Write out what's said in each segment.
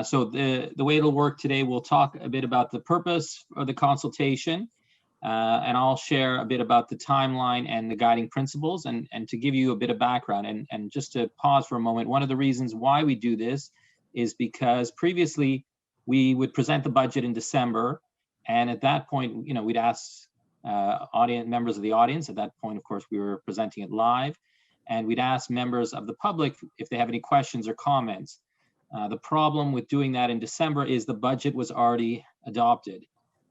So the way it'll work today, we'll talk a bit about the purpose of the consultation, and I'll share a bit about the timeline and the guiding principles, and to give you a bit of background. And just to pause for a moment, one of the reasons why we do this is because previously we would present the budget in December, and at that point, we'd ask members of the audience. At that point, of course, we were presenting it live, and we'd ask members of the public if they have any questions or comments. The problem with doing that in December is the budget was already adopted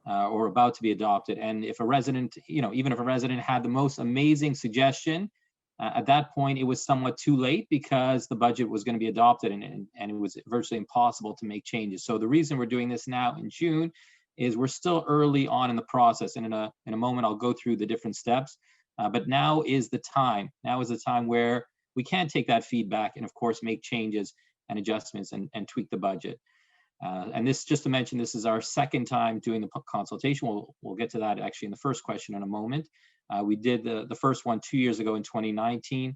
or about to be adopted. And if a resident, even if a resident had the most amazing suggestion, at that point, it was somewhat too late because the budget was going to be adopted, and it was virtually impossible to make changes. So the reason we're doing this now in June is we're still early on in the process. And in a moment, I'll go through the different steps. But now is the time. Now is the time where we can take that feedback and, of course, make changes and adjustments and tweak the budget. And this, just to mention, this is our second time doing the consultation. We'll get to that actually in the first question in a moment. We did the first one 2 years ago in 2019.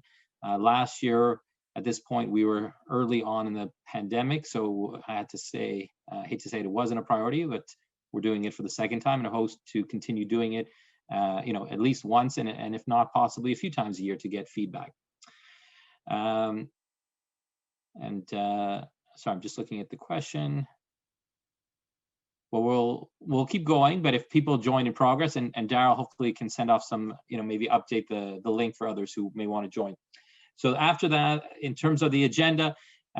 Last year, at this point, we were early on in the pandemic, so I had to say, I hate to say it wasn't a priority, but we're doing it for the second time, and I hope to continue doing it, at least once, and if not, possibly a few times a year to get feedback. Sorry, I'm just looking at the question. Well, we'll keep going, but if people join in progress, and Daryl hopefully can send off some, maybe update the link for others who may want to join. So after that, in terms of the agenda,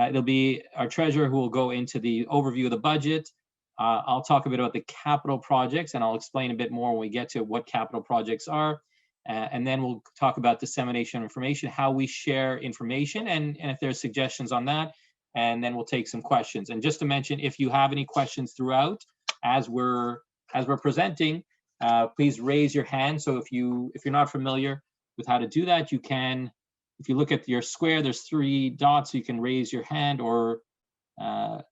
it'll be our treasurer who will go into the overview of the budget. I'll talk a bit about the capital projects, and I'll explain a bit more when we get to what capital projects are. And then we'll talk about dissemination of information, how we share information, and if there's suggestions on that. And then we'll take some questions. And just to mention, if you have any questions throughout, as we're presenting, please raise your hand. So if you're not familiar with how to do that, you can, if you look at your square, there's 3 dots, so you can raise your hand, or so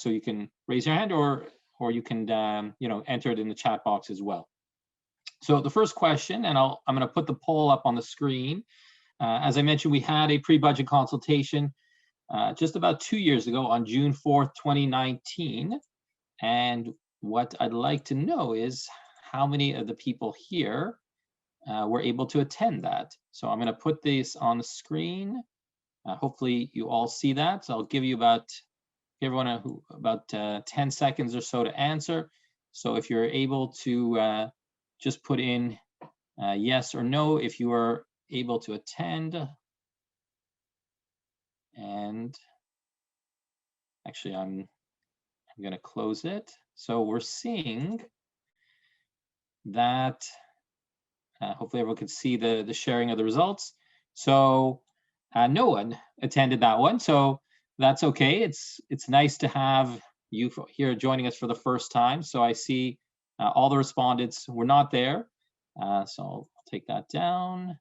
you can raise your hand, or you can enter it in the chat box as well. So the first question, and I'm going to put the poll up on the screen. As I mentioned, we had a pre-budget consultation just about 2 years ago on June 4th, 2019. And what I'd like to know is how many of the people here were able to attend that. So I'm going to put this on the screen. Hopefully you all see that. So I'll give you about 10 seconds or so to answer. So if you're able to just put in yes or no if you are able to attend. And actually, I'm going to close it. So we're seeing that hopefully everyone can see the sharing of the results. So no one attended that one, so that's okay. It's nice to have you here joining us for the first time. So I see all the respondents were not there. So I'll take that down.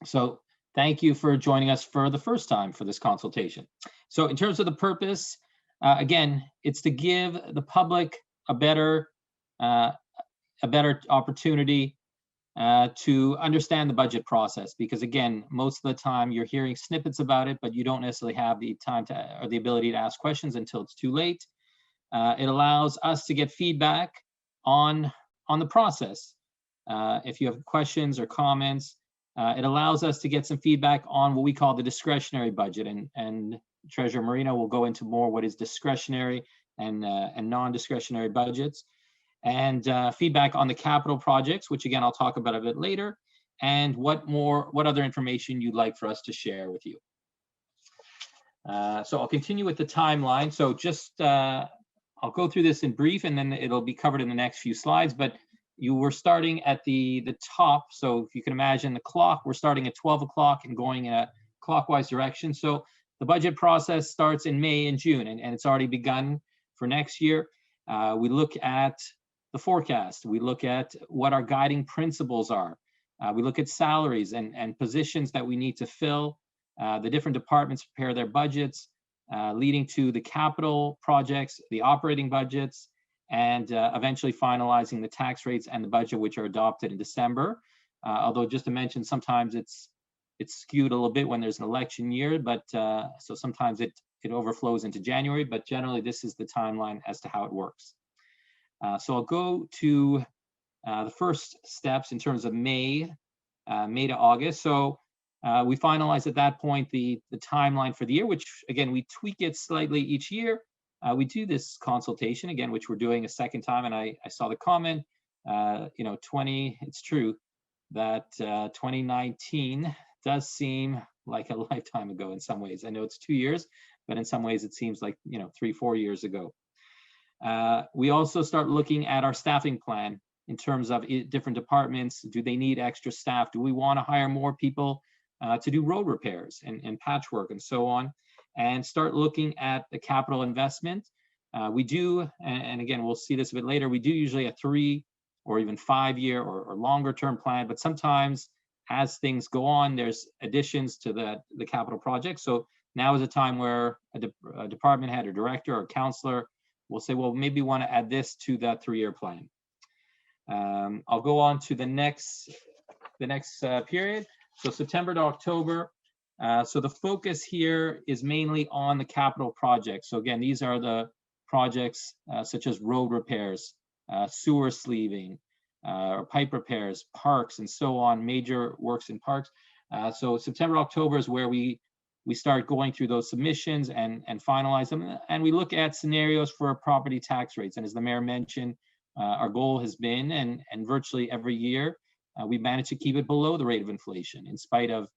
So thank you for joining us for the first time for this consultation. So in terms of the purpose, again, it's to give the public a better opportunity to understand the budget process, because again, most of the time you're hearing snippets about it, but you don't necessarily have the time to, or the ability to ask questions until it's too late. It allows us to get feedback on the process. If you have questions or comments, it allows us to get some feedback on what we call the discretionary budget, and Treasurer Marino will go into more what is discretionary and non-discretionary budgets, and feedback on the capital projects, which again I'll talk about a bit later, and what other information you'd like for us to share with you. So I'll continue with the timeline. So just I'll go through this in brief, and then it'll be covered in the next few slides. But you were starting at the top, so if you can imagine the clock, we're starting at 12 o'clock and going in a clockwise direction. So the budget process starts in May and June, and it's already begun for next year. We look at the forecast. We look at what our guiding principles are. We look at salaries and positions that we need to fill. The different departments prepare their budgets, leading to the capital projects, the operating budgets, and eventually finalizing the tax rates and the budget, which are adopted in December. Although just to mention, sometimes it's skewed a little bit when there's an election year, but so sometimes it it overflows into January, but generally this is the timeline as to how it works. So I'll go to the first steps in terms of May to August. So we finalize at that point the timeline for the year, which again, we tweak it slightly each year. We do this consultation again, which we're doing a second time. And I saw the comment, it's true that 2019 does seem like a lifetime ago in some ways. I know it's 2 years, but in some ways it seems like, 3-4 years ago. We also start looking at our staffing plan in terms of different departments. Do they need extra staff? Do we want to hire more people to do road repairs and patchwork and so on? And start looking at the capital investment. We do, and again, we'll see this a bit later, we do usually a 3 or even 5 year or longer term plan, but sometimes as things go on, there's additions to the capital project. So now is a time where a department head or director or counselor will say, well, maybe we want to add this to that 3-year plan. I'll go on to the next period. So September to October. So the focus here is mainly on the capital projects. So again, these are the projects such as road repairs, sewer sleeving, or pipe repairs, parks, and so on, major works in parks. So September, October is where we start going through those submissions and finalize them. And we look at scenarios for property tax rates. And as the mayor mentioned, our goal has been, and virtually every year, we manage to keep it below the rate of inflation in spite of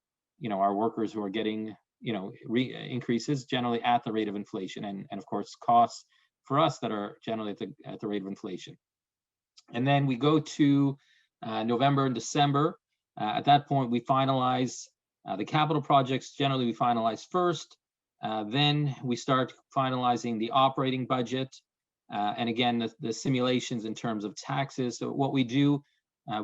our workers who are getting increases generally at the rate of inflation, and of course costs for us that are generally at the rate of inflation. And then we go to November and December. At that point, we finalize the capital projects. Generally, we finalize first. Then we start finalizing the operating budget. And again, the simulations in terms of taxes. So what we do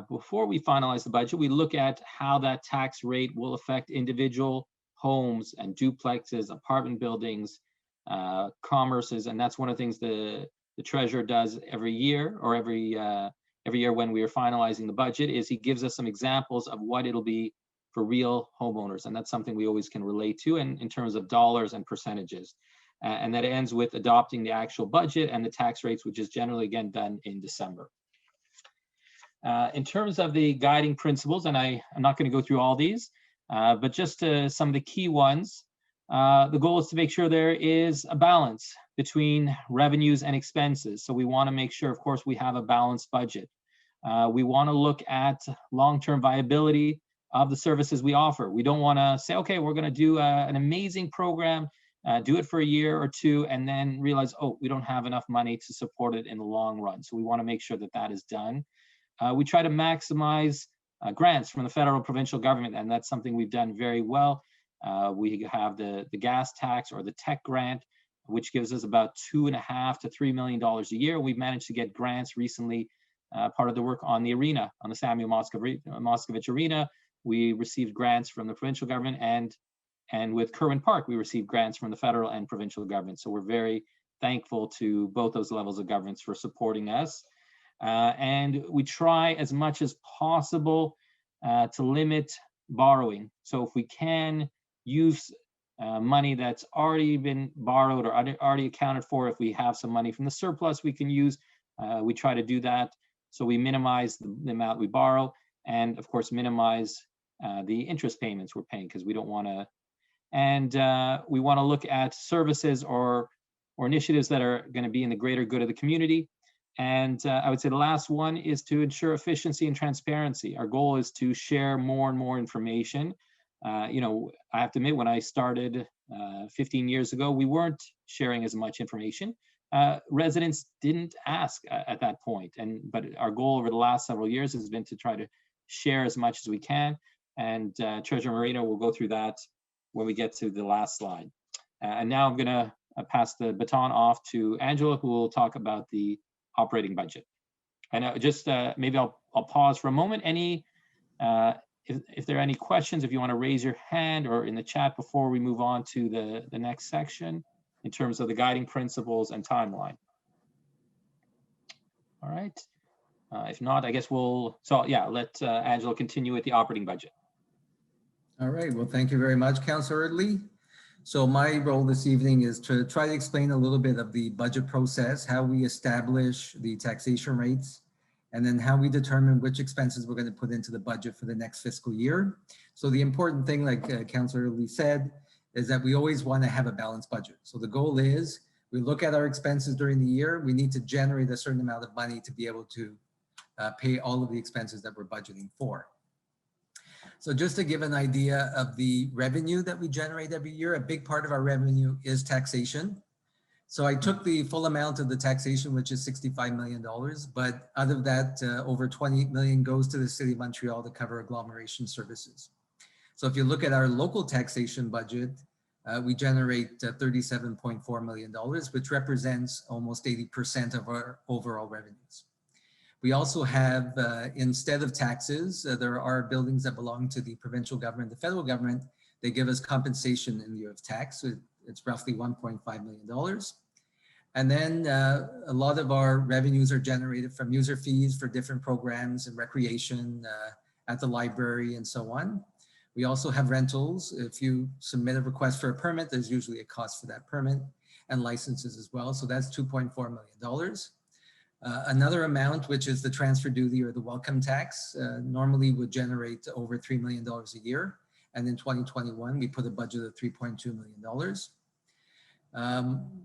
before we finalize the budget, we look at how that tax rate will affect individual homes and duplexes, apartment buildings, commerces, and that's one of the things the treasurer does every year, or every year when we are finalizing the budget, is he gives us some examples of what it'll be for real homeowners, and that's something we always can relate to in terms of dollars and percentages. And that ends with adopting the actual budget and the tax rates, which is generally again done in December. In terms of the guiding principles, and I'm not going to go through all these, but just some of the key ones. The goal is to make sure there is a balance between revenues and expenses. So we want to make sure, of course, we have a balanced budget. We want to look at long-term viability of the services we offer. We don't want to say, okay, we're going to do an amazing program, do it for a year or two, and then realize, oh, we don't have enough money to support it in the long run. So we want to make sure that that is done. We try to maximize grants from the federal provincial government, and that's something we've done very well. We have the gas tax or the tech grant, which gives us about $2.5 to $3 million a year. We've managed to get grants recently, part of the work on the arena, on the Samuel Moscovich Arena. We received grants from the provincial government, and with Kerwin Park, we received grants from the federal and provincial government. So we're very thankful to both those levels of governments for supporting us. And we try as much as possible to limit borrowing. So if we can use money that's already been borrowed or already accounted for, if we have some money from the surplus we can use, we try to do that. So we minimize the amount we borrow, and of course minimize the interest payments we're paying, because we don't want to. And we want to look at services or initiatives that are going to be in the greater good of the community. And I would say the last one is to ensure efficiency and transparency. Our goal is to share more and more information. I have to admit, when I started 15 years ago, we weren't sharing as much information. Residents didn't ask at that point. But our goal over the last several years has been to try to share as much as we can. And Treasurer Moreno will go through that when we get to the last slide. And now I'm going to pass the baton off to Angela, who will talk about the operating budget. And just maybe I'll pause for a moment. If there are any questions, if you want to raise your hand or in the chat before we move on to the next section in terms of the guiding principles and timeline. All right. If not, I guess let Angela continue with the operating budget. All right. Well, thank you very much, Councillor Ridley. So my role this evening is to try to explain a little bit of the budget process, how we establish the taxation rates, and then how we determine which expenses we're going to put into the budget for the next fiscal year. So the important thing, like Councillor Lee said, is that we always want to have a balanced budget. So the goal is we look at our expenses during the year. We need to generate a certain amount of money to be able to pay all of the expenses that we're budgeting for. So just to give an idea of the revenue that we generate every year, a big part of our revenue is taxation. So I took the full amount of the taxation, which is $65 million, but out of that, over 28 million goes to the City of Montreal to cover agglomeration services. So if you look at our local taxation budget, we generate $37.4 million, which represents almost 80% of our overall revenues. We also have, instead of taxes, there are buildings that belong to the provincial government, the federal government. They give us compensation in lieu of tax. So it's roughly $1.5 million. And then a lot of our revenues are generated from user fees for different programs and recreation at the library and so on. We also have rentals. If you submit a request for a permit, there's usually a cost for that permit, and licenses as well. So that's $2.4 million. Another amount, which is the transfer duty or the welcome tax, normally would generate over $3 million a year. And in 2021, we put a budget of $3.2 million.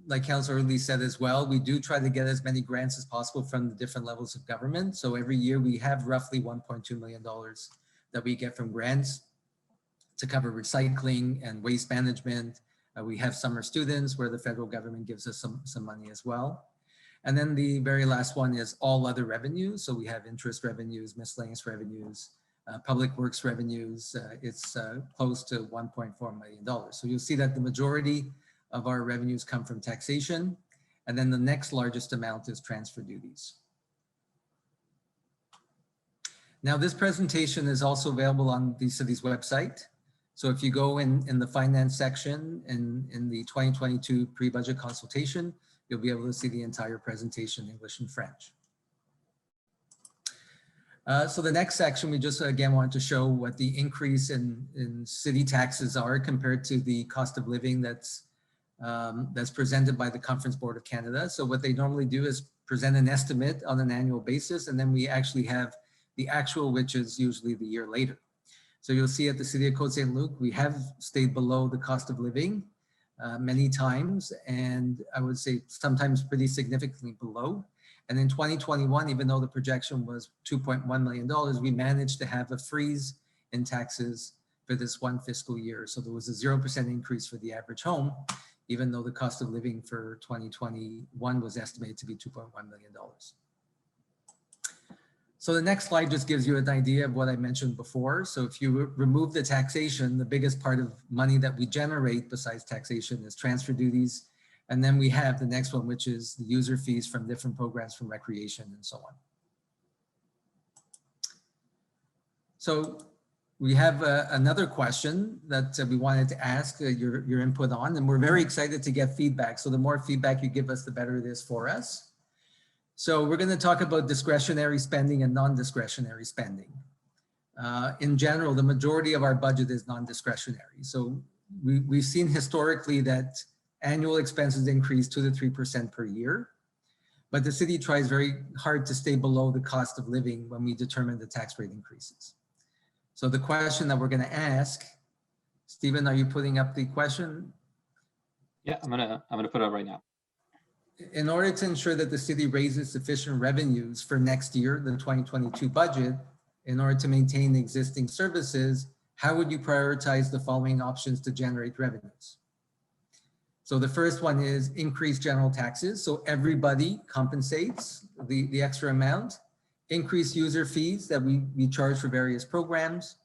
Like Councillor Lee said as well, we do try to get as many grants as possible from the different levels of government. So every year we have roughly $1.2 million that we get from grants to cover recycling and waste management. We have summer students where the federal government gives us some money as well. And then the very last one is all other revenues. So we have interest revenues, miscellaneous revenues, public works revenues. It's close to $1.4 million. So you'll see that the majority of our revenues come from taxation. And then the next largest amount is transfer duties. Now this presentation is also available on the city's website. So if you go in the finance section in the 2022 pre-budget consultation, you'll be able to see the entire presentation, English and French. So the next section, we just again want to show what the increase in city taxes are compared to the cost of living that's presented by the Conference Board of Canada. So what they normally do is present an estimate on an annual basis, and then we actually have the actual, which is usually the year later. So you'll see at the City of Côte-Saint-Luc, we have stayed below the cost of living many times, and I would say sometimes pretty significantly below. And in 2021, even though the projection was $2.1 million, we managed to have a freeze in taxes for this one fiscal year. So there was a 0% increase for the average home, even though the cost of living for 2021 was estimated to be $2.1 million. So the next slide just gives you an idea of what I mentioned before. So if you remove the taxation, the biggest part of money that we generate besides taxation is transfer duties. And then we have the next one, which is the user fees from different programs from recreation and so on. So we have another question that we wanted to ask your input on, and we're very excited to get feedback. So the more feedback you give us, the better it is for us. So we're going to talk about discretionary spending and non-discretionary spending. In general, the majority of our budget is non-discretionary. So we've seen historically that annual expenses increase 2 to 3% per year, but the city tries very hard to stay below the cost of living when we determine the tax rate increases. So the question that we're going to ask, Stephen, are you putting up the question? Yeah, I'm gonna put it up right now. In order to ensure that the city raises sufficient revenues for next year, the 2022 budget, in order to maintain the existing services, how would you prioritize the following options to generate revenues? So the first one is increase general taxes. So everybody compensates the extra amount, increase user fees that we charge for various programs,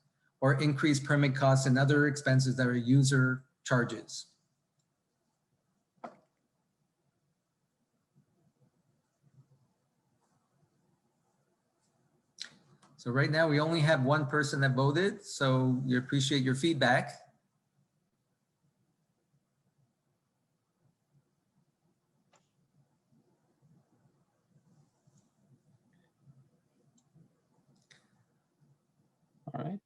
or increase permit costs and other expenses that are user charges. So right now we only have one person that voted, so we appreciate your feedback. All right.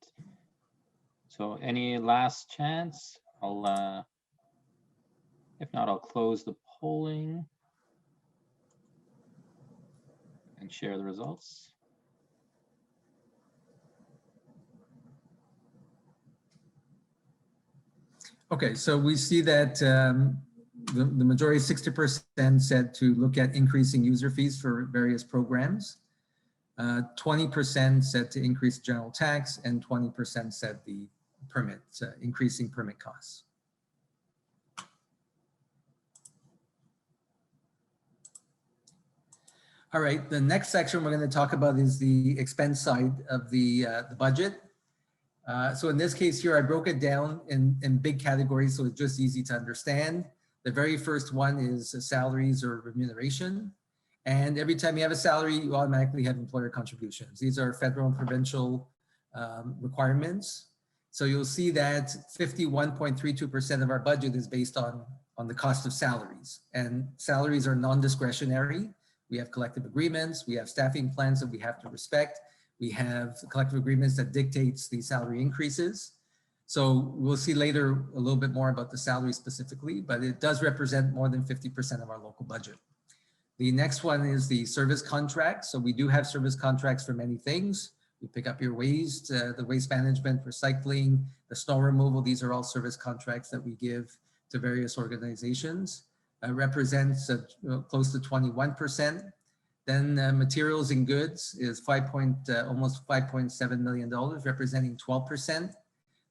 So any last chance? I'll If not, I'll close the polling and share the results. Okay, so we see that the majority, 60%, said to look at increasing user fees for various programs. 20% said to increase general tax, and 20% said the permit, increasing permit costs. All right, the next section we're going to talk about is the expense side of the budget. So in this case here, I broke it down in big categories, so it's just easy to understand. The very first one is salaries or remuneration. And every time you have a salary, you automatically have employer contributions. These are federal and provincial requirements. So you'll see that 51.32% of our budget is based on the cost of salaries. And salaries are non-discretionary. We have collective agreements, we have staffing plans that we have to respect. We have collective agreements that dictates the salary increases. So we'll see later a little bit more about the salary specifically, but it does represent more than 50% of our local budget. The next one is the service contract. So we do have service contracts for many things. We pick up your waste, the waste management, recycling, the snow removal. These are all service contracts that we give to various organizations. Represents close to 21%. Then materials and goods is almost $5.7 million, representing 12%.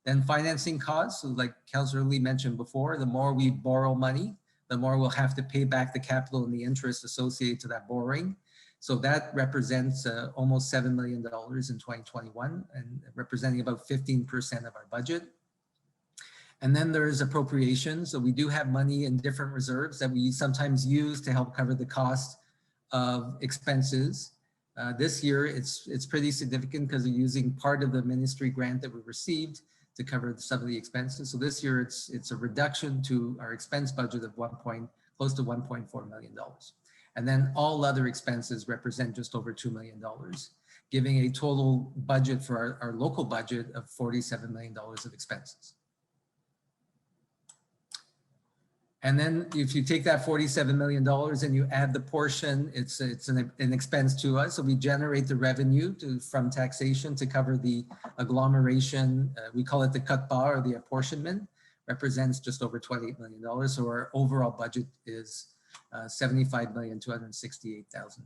Then financing costs, so like Councillor Lee mentioned before, the more we borrow money, the more we'll have to pay back the capital and the interest associated to that borrowing. So that represents almost $7 million in 2021 and representing about 15% of our budget. And then there's appropriations. So we do have money in different reserves that we sometimes use to help cover the cost of expenses. This year, it's pretty significant because we're using part of the ministry grant that we received to cover some of the expenses. So this year, it's a reduction to our expense budget of close to $1.4 million. And then all other expenses represent just over $2 million, giving a total budget for our local budget of $47 million of expenses. And then if you take that $47 million and you add the portion, it's an expense to us. So we generate the revenue from taxation to cover the agglomeration. We call it the cut bar or the apportionment, represents just over $28 million. So our overall budget is $75,268,000.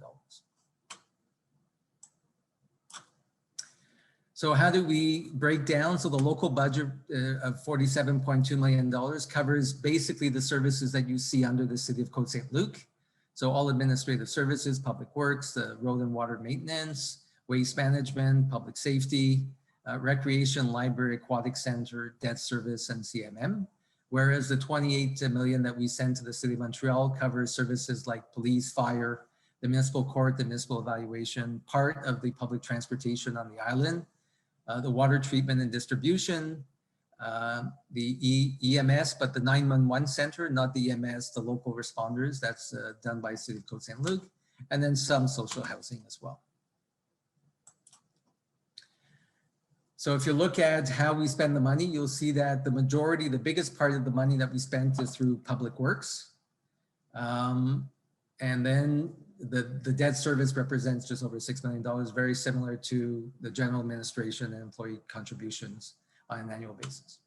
So how do we break down? So the local budget of $47.2 million covers basically the services that you see under the City of Côte Saint-Luc. So all administrative services, public works, road and water maintenance, waste management, public safety, recreation, library, aquatic center, debt service, and CMM. Whereas the $28 million that we send to the City of Montreal covers services like police, fire, the municipal court, the municipal evaluation, part of the public transportation on the island, the water treatment and distribution, the EMS, but the 911 center, not the EMS, the local responders, that's done by City of Côte Saint-Luc, and then some social housing as well. So if you look at how we spend the money, you'll see that the majority, the biggest part of the money that we spent is through public works. And then the debt service represents just over $6 million, very similar to the general administration and employee contributions on an annual basis.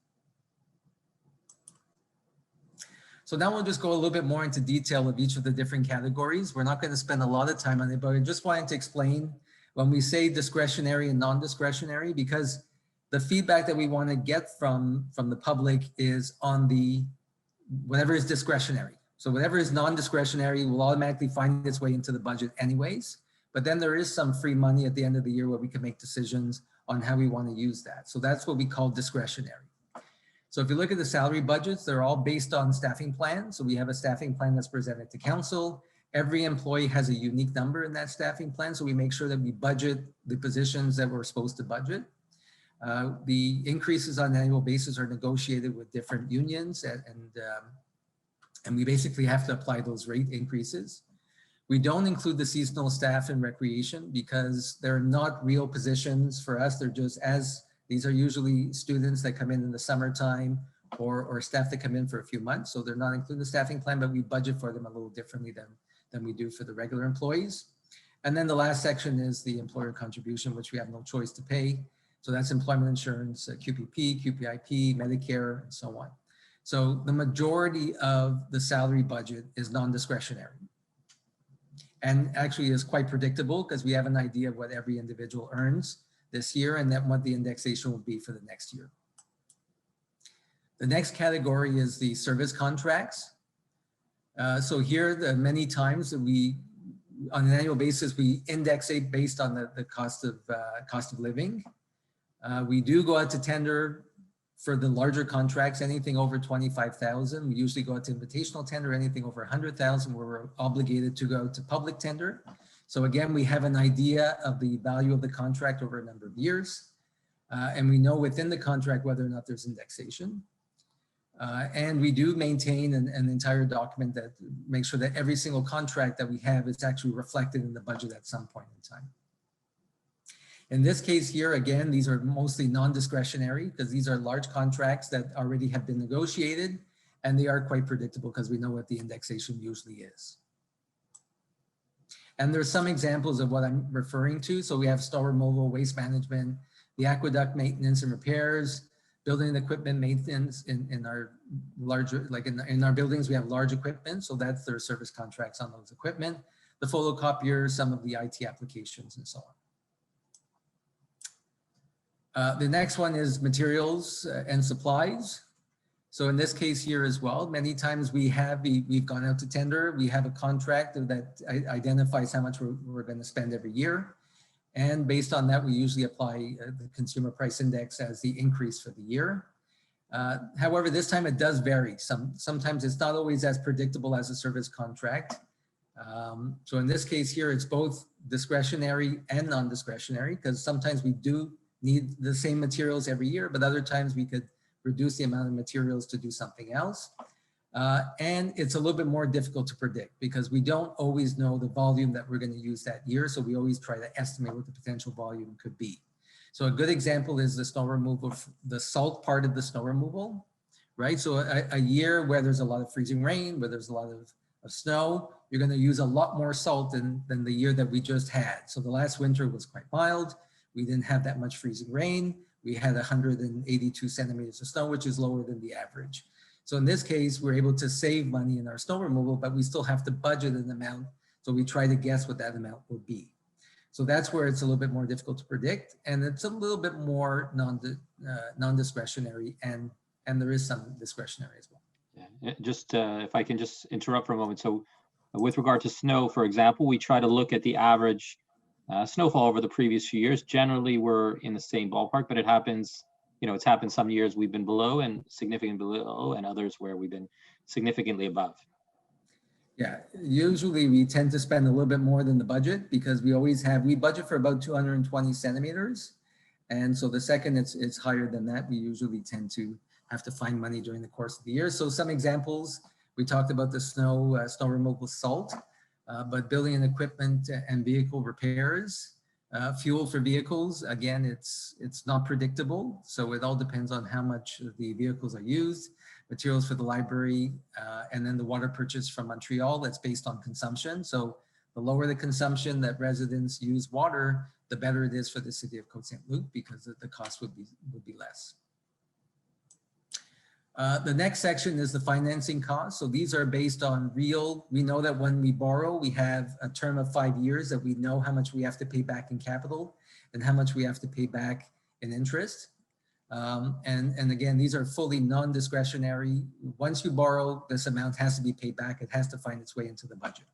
So now we'll just go a little bit more into detail of each of the different categories. We're not going to spend a lot of time on it, but I just wanted to explain when we say discretionary and non-discretionary, because the feedback that we want to get from the public is on the whatever is discretionary. So whatever is non-discretionary will automatically find its way into the budget anyways. But then there is some free money at the end of the year where we can make decisions on how we want to use that. So that's what we call discretionary. So if you look at the salary budgets, they're all based on staffing plans. So we have a staffing plan that's presented to council. Every employee has a unique number in that staffing plan. So we make sure that we budget the positions that we're supposed to budget. The increases on an annual basis are negotiated with different unions and we basically have to apply those rate increases. We don't include the seasonal staff in recreation because they're not real positions for us. They're just these are usually students that come in the summertime or staff that come in for a few months. So they're not included in the staffing plan, but we budget for them a little differently than we do for the regular employees. And then the last section is the employer contribution, which we have no choice to pay. So that's employment insurance, QPP, QPIP, Medicare, and so on. So the majority of the salary budget is non-discretionary. And actually is quite predictable because we have an idea of what every individual earns this year and then what the indexation will be for the next year. The next category is the service contracts. So here, many times that on an annual basis, we index it based on the cost of living. We do go out to tender for the larger contracts, anything over 25,000. We usually go out to invitational tender, anything over 100,000, where we're obligated to go to public tender. So again, we have an idea of the value of the contract over a number of years. And we know within the contract whether or not there's indexation. And we do maintain an entire document that makes sure that every single contract that we have is actually reflected in the budget at some point in time. In this case here, again, these are mostly non-discretionary because these are large contracts that already have been negotiated, and they are quite predictable because we know what the indexation usually is. And there's some examples of what I'm referring to. So we have snow removal, waste management, the aqueduct maintenance and repairs, building and equipment maintenance in our larger, like in our buildings, we have large equipment. So that's their service contracts on those equipment, the photocopiers, some of the IT applications and so on. The next one is materials and supplies. So in this case here as well, many times we've gone out to tender, we have a contract that identifies how much we're going to spend every year. And based on that, we usually apply the consumer price index as the increase for the year. However, this time it does vary. Sometimes it's not always as predictable as a service contract. So in this case here, it's both discretionary and non-discretionary because sometimes we do need the same materials every year, but other times we could reduce the amount of materials to do something else. And it's a little bit more difficult to predict because we don't always know the volume that we're going to use that year. So we always try to estimate what the potential volume could be. So a good example is the snow removal, the salt part of the snow removal, right? So a year where there's a lot of freezing rain, where there's a lot of snow, you're going to use a lot more salt than the year that we just had. So the last winter was quite mild. We didn't have that much freezing rain. We had 182 centimeters of snow, which is lower than the average. So in this case, we're able to save money in our snow removal, but we still have to budget an amount. So we try to guess what that amount will be. So that's where it's a little bit more difficult to predict. And it's a little bit more non-discretionary and there is some discretionary as well. Yeah, just if I can just interrupt for a moment. So with regard to snow, for example, we try to look at the average snowfall over the previous few years. Generally, we're in the same ballpark, but it happens, it's happened some years we've been below and significantly below, and others where we've been significantly above. Yeah, usually we tend to spend a little bit more than the budget because we budget for about 220 centimeters. And so the second it's higher than that, we usually tend to have to find money during the course of the year. So some examples, we talked about the snow removal salt. But building and equipment and vehicle repairs, fuel for vehicles, again, it's not predictable. So it all depends on how much the vehicles are used, materials for the library, and then the water purchase from Montreal, that's based on consumption. So the lower the consumption that residents use water, the better it is for the city of Côte-Saint-Luc because the cost would be less. The next section is the financing costs. So these are based on we know that when we borrow, we have a term of 5 years that we know how much we have to pay back in capital and how much we have to pay back in interest. And again, these are fully non-discretionary. Once you borrow, this amount has to be paid back. It has to find its way into the budget.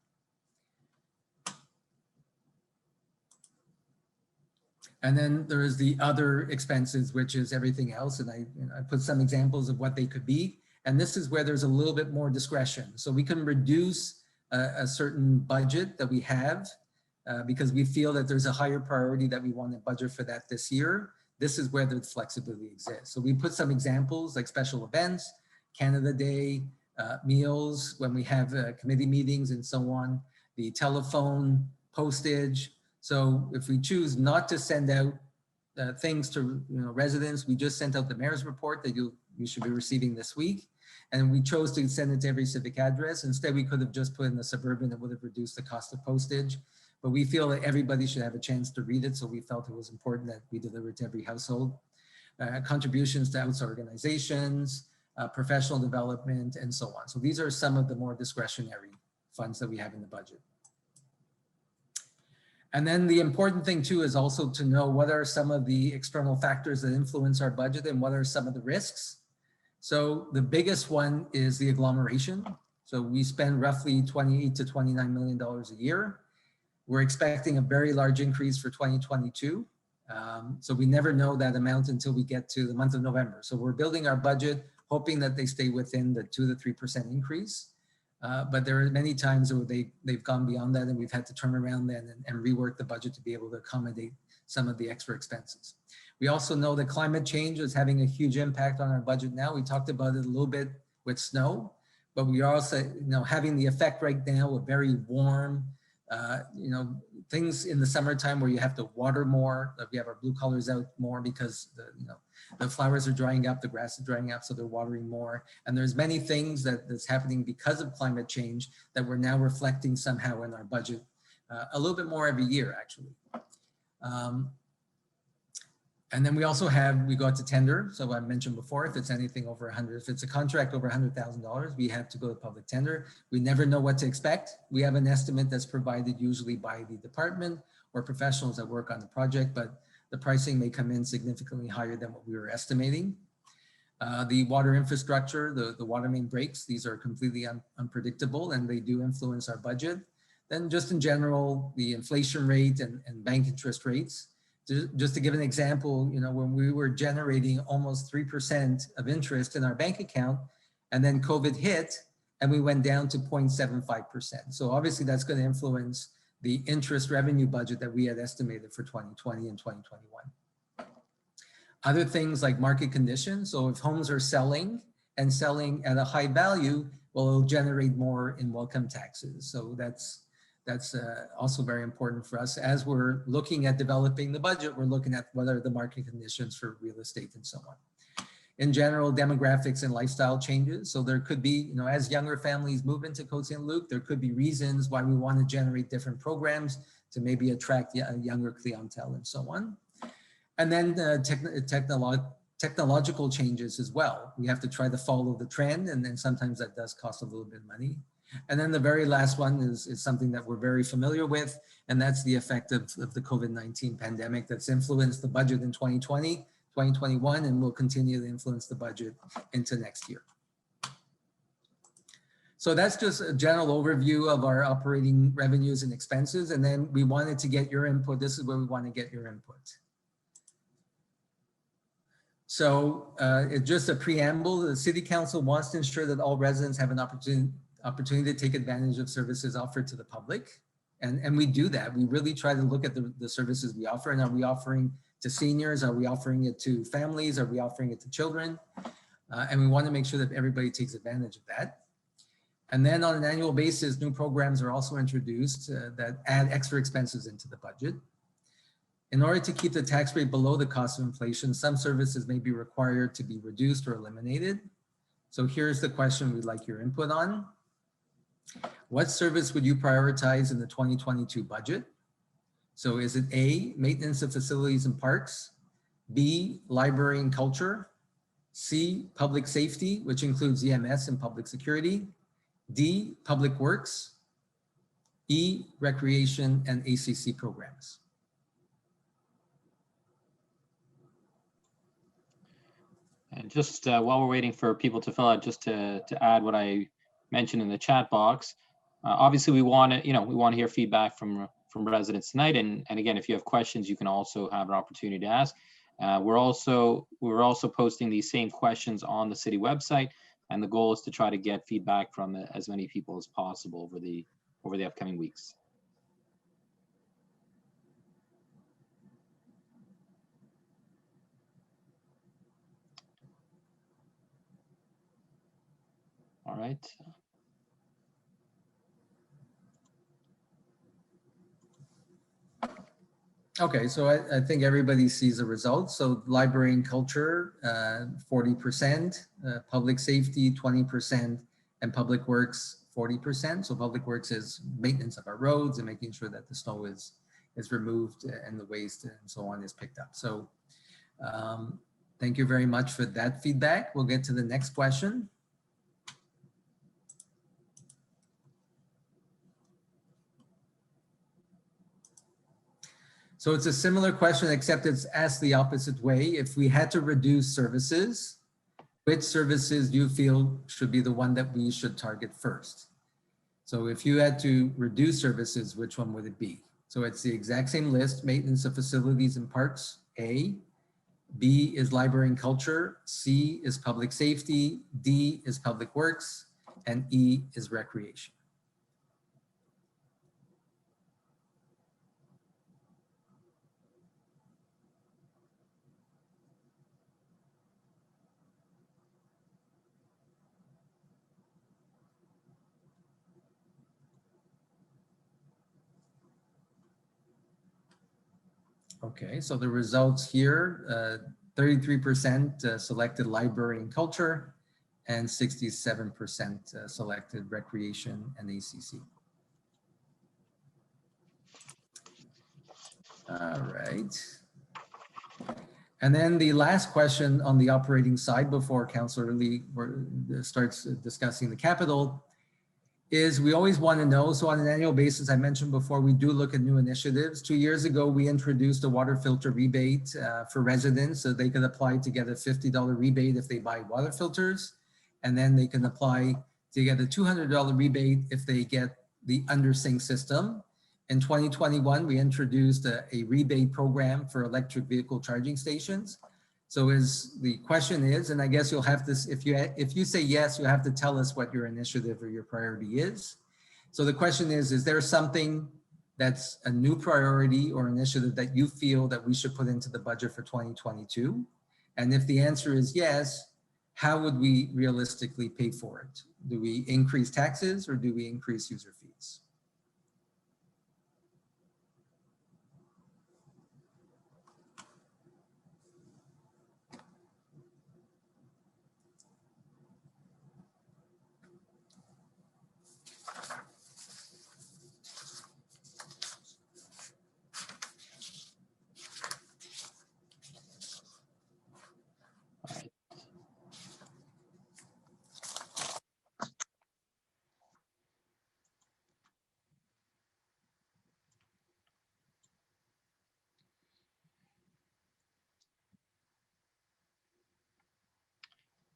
And then there is the other expenses, which is everything else. And I put some examples of what they could be. And this is where there's a little bit more discretion. So we can reduce a certain budget that we have because we feel that there's a higher priority that we want to budget for that this year. This is where the flexibility exists. So we put some examples like special events, Canada Day, meals, when we have committee meetings and so on, the telephone, postage. So if we choose not to send out things to residents, we just sent out the mayor's report that you should be receiving this week. And we chose to send it to every civic address. Instead, we could have just put in the suburban. It would have reduced the cost of postage. But we feel that everybody should have a chance to read it. So we felt it was important that we deliver it to every household. Contributions to outside organizations, professional development, and so on. So these are some of the more discretionary funds that we have in the budget. And then the important thing too is also to know what are some of the external factors that influence our budget and what are some of the risks. So the biggest one is the agglomeration. So we spend roughly $28 to $29 million a year. We're expecting a very large increase for 2022. So we never know that amount until we get to the month of November. So we're building our budget, hoping that they stay within the 2 to 3% increase. But there are many times where they've gone beyond that, and we've had to turn around then and rework the budget to be able to accommodate some of the extra expenses. We also know that climate change is having a huge impact on our budget now. We talked about it a little bit with snow, but we are also having the effect right now of very warm, things in the summertime where you have to water more. We have our blue collars out more because the flowers are drying up, the grass is drying up, so they're watering more. And there's many things that's happening because of climate change that we're now reflecting somehow in our budget a little bit more every year, actually. And then we also we go out to tender. So I mentioned before, if it's anything over 100, if it's a contract over $100,000, we have to go to public tender. We never know what to expect. We have an estimate that's provided usually by the department or professionals that work on the project, but the pricing may come in significantly higher than what we were estimating. The water infrastructure, the water main breaks, these are completely unpredictable and they do influence our budget. Then just in general, the inflation rate and bank interest rates. Just to give an example, when we were generating almost 3% of interest in our bank account, and then COVID hit, and we went down to 0.75%. So obviously that's going to influence the interest revenue budget that we had estimated for 2020 and 2021. Other things like market conditions. So if homes are selling and selling at a high value, well, it'll generate more in welcome taxes. So that's also very important for us. As we're looking at developing the budget, we're looking at what are the market conditions for real estate and so on. In general, demographics and lifestyle changes. So there could be, as younger families move into Côte Saint-Luc, there could be reasons why we want to generate different programs to maybe attract a younger clientele and so on. And then technological changes as well. We have to try to follow the trend, and then sometimes that does cost a little bit of money. And then the very last one is something that we're very familiar with, and that's the effect of the COVID-19 pandemic that's influenced the budget in 2020, 2021, and will continue to influence the budget into next year. So that's just a general overview of our operating revenues and expenses, and then we wanted to get your input. This is where we want to get your input. So it's just a preamble. The City Council wants to ensure that all residents have an opportunity to take advantage of services offered to the public. And we do that. We really try to look at the services we offer. And are we offering to seniors? Are we offering it to families? Are we offering it to children? And we want to make sure that everybody takes advantage of that. And then on an annual basis, new programs are also introduced that add extra expenses into the budget. In order to keep the tax rate below the cost of inflation, some services may be required to be reduced or eliminated. So here's the question we'd like your input on. What service would you prioritize in the 2022 budget? So is it A, maintenance of facilities and parks, B, library and culture, C, public safety, which includes EMS and public security, D, public works, E, recreation and ACC programs? And just while we're waiting for people to fill out, just to add what I mentioned in the chat box, obviously we want to hear feedback from residents tonight, and again, if you have questions, you can also have an opportunity to ask. We're also posting these same questions on the city website, and the goal is to try to get feedback from as many people as possible over the upcoming weeks. All right. Okay, so I think everybody sees the results. So library and culture, 40%, public safety, 20%, and public works, 40%. So public works is maintenance of our roads and making sure that the snow is removed and the waste and so on is picked up. So thank you very much for that feedback. We'll get to the next question. So it's a similar question, except it's asked the opposite way. If we had to reduce services, which services do you feel should be the one that we should target first? So if you had to reduce services, which one would it be? So it's the exact same list: maintenance of facilities and parks, A. B is library and culture, C is public safety, D is public works, and E is recreation. Okay, so the results here, 33% selected library and culture, and 67% selected recreation and ACC. All right. And then the last question on the operating side before Councillor Lee starts discussing the capital is we always want to know, so on an annual basis, I mentioned before, we do look at new initiatives. 2 years ago, we introduced a water filter rebate for residents, so they could apply to get a $50 rebate if they buy water filters, and then they can apply to get a $200 rebate if they get the under sink system. In 2021, we introduced a rebate program for electric vehicle charging stations. So the question is, and I guess you'll have this, if you say yes, you have to tell us what your initiative or your priority is. So the question is there something that's a new priority or initiative that you feel that we should put into the budget for 2022? And if the answer is yes, how would we realistically pay for it? Do we increase taxes or do we increase user fees?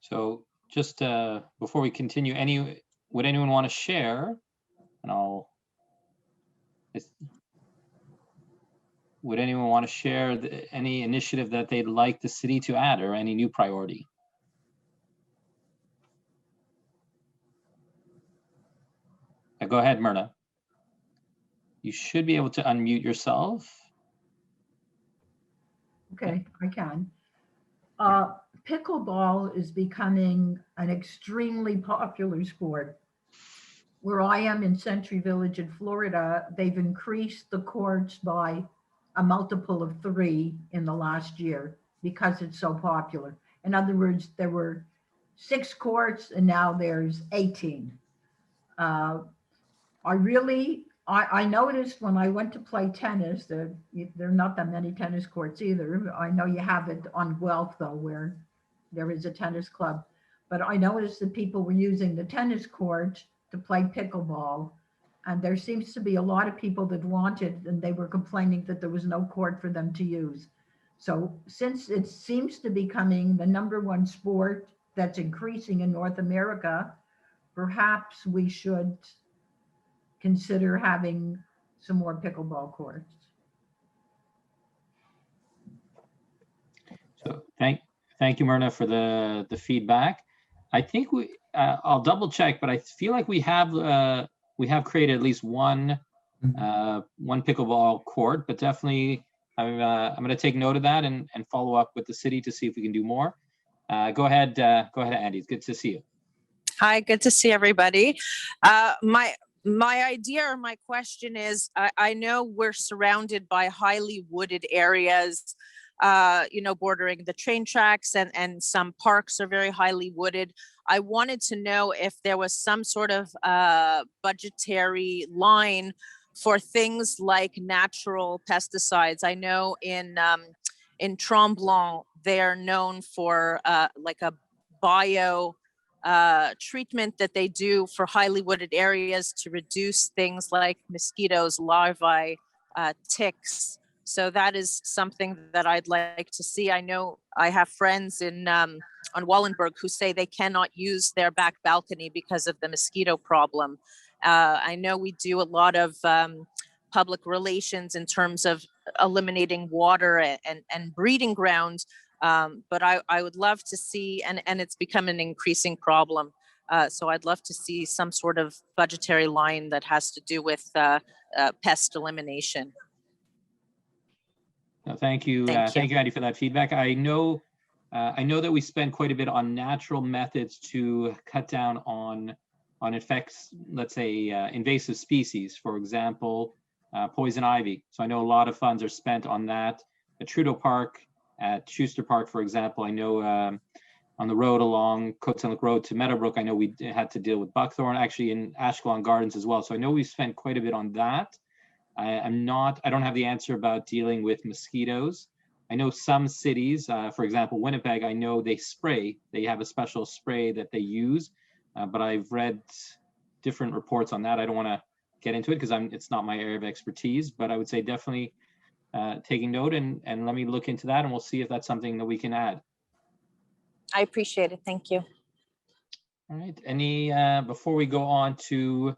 So just before we continue, would anyone want to share? And would anyone want to share any initiative that they'd like the city to add or any new priority? Go ahead, Myrna. You should be able to unmute yourself. Okay, I can. Pickleball is becoming an extremely popular sport. Where I am in Century Village in Florida, they've increased the courts by a multiple of 3 in the last year because it's so popular. In other words, there were 6 courts and now there's 18. I noticed when I went to play tennis that there are not that many tennis courts either. I know you have it on Guelph though, where there is a tennis club, but I noticed that people were using the tennis court to play pickleball. And there seems to be a lot of people that wanted, and they were complaining that there was no court for them to use. So since it seems to be becoming the #1 sport that's increasing in North America, perhaps we should consider having some more pickleball courts. So thank you, Myrna, for the feedback. I think I'll double check, but I feel like we have created at least one pickleball court, but definitely I'm going to take note of that and follow up with the city to see if we can do more. Go ahead, Andy. It's good to see you. Hi, good to see everybody. My idea or my question is, I know we're surrounded by highly wooded areas, bordering the train tracks, and some parks are very highly wooded. I wanted to know if there was some sort of budgetary line for things like natural pesticides. I know in Tremblant, they're known for like a bio treatment that they do for highly wooded areas to reduce things like mosquitoes, larvae, ticks. So that is something that I'd like to see. I know I have friends in on Wallenberg who say they cannot use their back balcony because of the mosquito problem. I know we do a lot of public relations in terms of eliminating water and breeding ground. But I would love to see, and it's become an increasing problem. So I'd love to see some sort of budgetary line that has to do with pest elimination. No, thank you. Thank you, Andy, for that feedback. I know that we spend quite a bit on natural methods to cut down on effects, let's say invasive species, for example, poison ivy. So I know a lot of funds are spent on that. At Trudeau Park, at Schuster Park, for example, I know on the road along Saint-Luc Road to Meadowbrook, I know we had to deal with buckthorn, actually in Ashkelon Gardens as well. So I know we spent quite a bit on that. I don't have the answer about dealing with mosquitoes. I know some cities, for example, Winnipeg, I know they have a special spray that they use, but I've read different reports on that. I don't want to get into it because it's not my area of expertise, but I would say definitely taking note and let me look into that and we'll see if that's something that we can add. I appreciate it. Thank you. All right. Before we go on to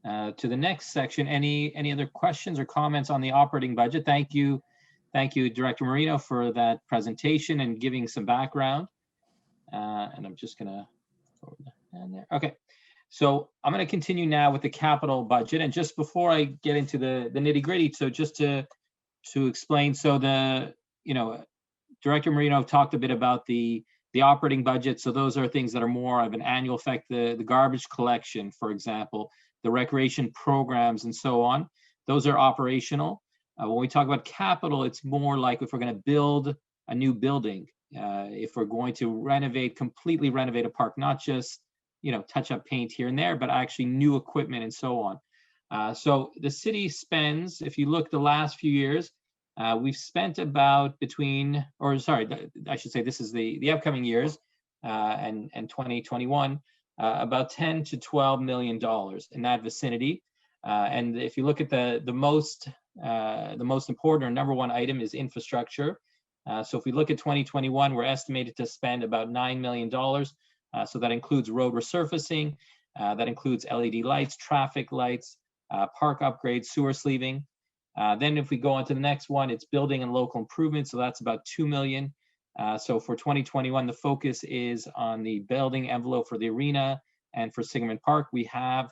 the next section, any other questions or comments on the operating budget? Thank you, Director Marino, for that presentation and giving some background. And I'm just gonna forward that there. Okay, so I'm gonna continue now with the capital budget. And just before I get into the nitty-gritty, so just to explain, so Director Marino talked a bit about the operating budget. So those are things that are more of an annual effect, the garbage collection, for example, the recreation programs and so on. Those are operational. When we talk about capital, it's more like if we're going to build a new building, if we're going to completely renovate a park, not just, touch up paint here and there, but actually new equipment and so on. So the city spends, if you look the last few years, we've spent about this is the upcoming years and 2021, about $10 to $12 million in that vicinity. And if you look at the most important or number one item is infrastructure. So if we look at 2021, we're estimated to spend about $9 million. So that includes road resurfacing, that includes LED lights, traffic lights, park upgrades, sewer sleeving. Then if we go on to the next one, it's building and local improvement. So that's about $2 million. So for 2021, the focus is on the building envelope for the arena and for Sigerman Park. We have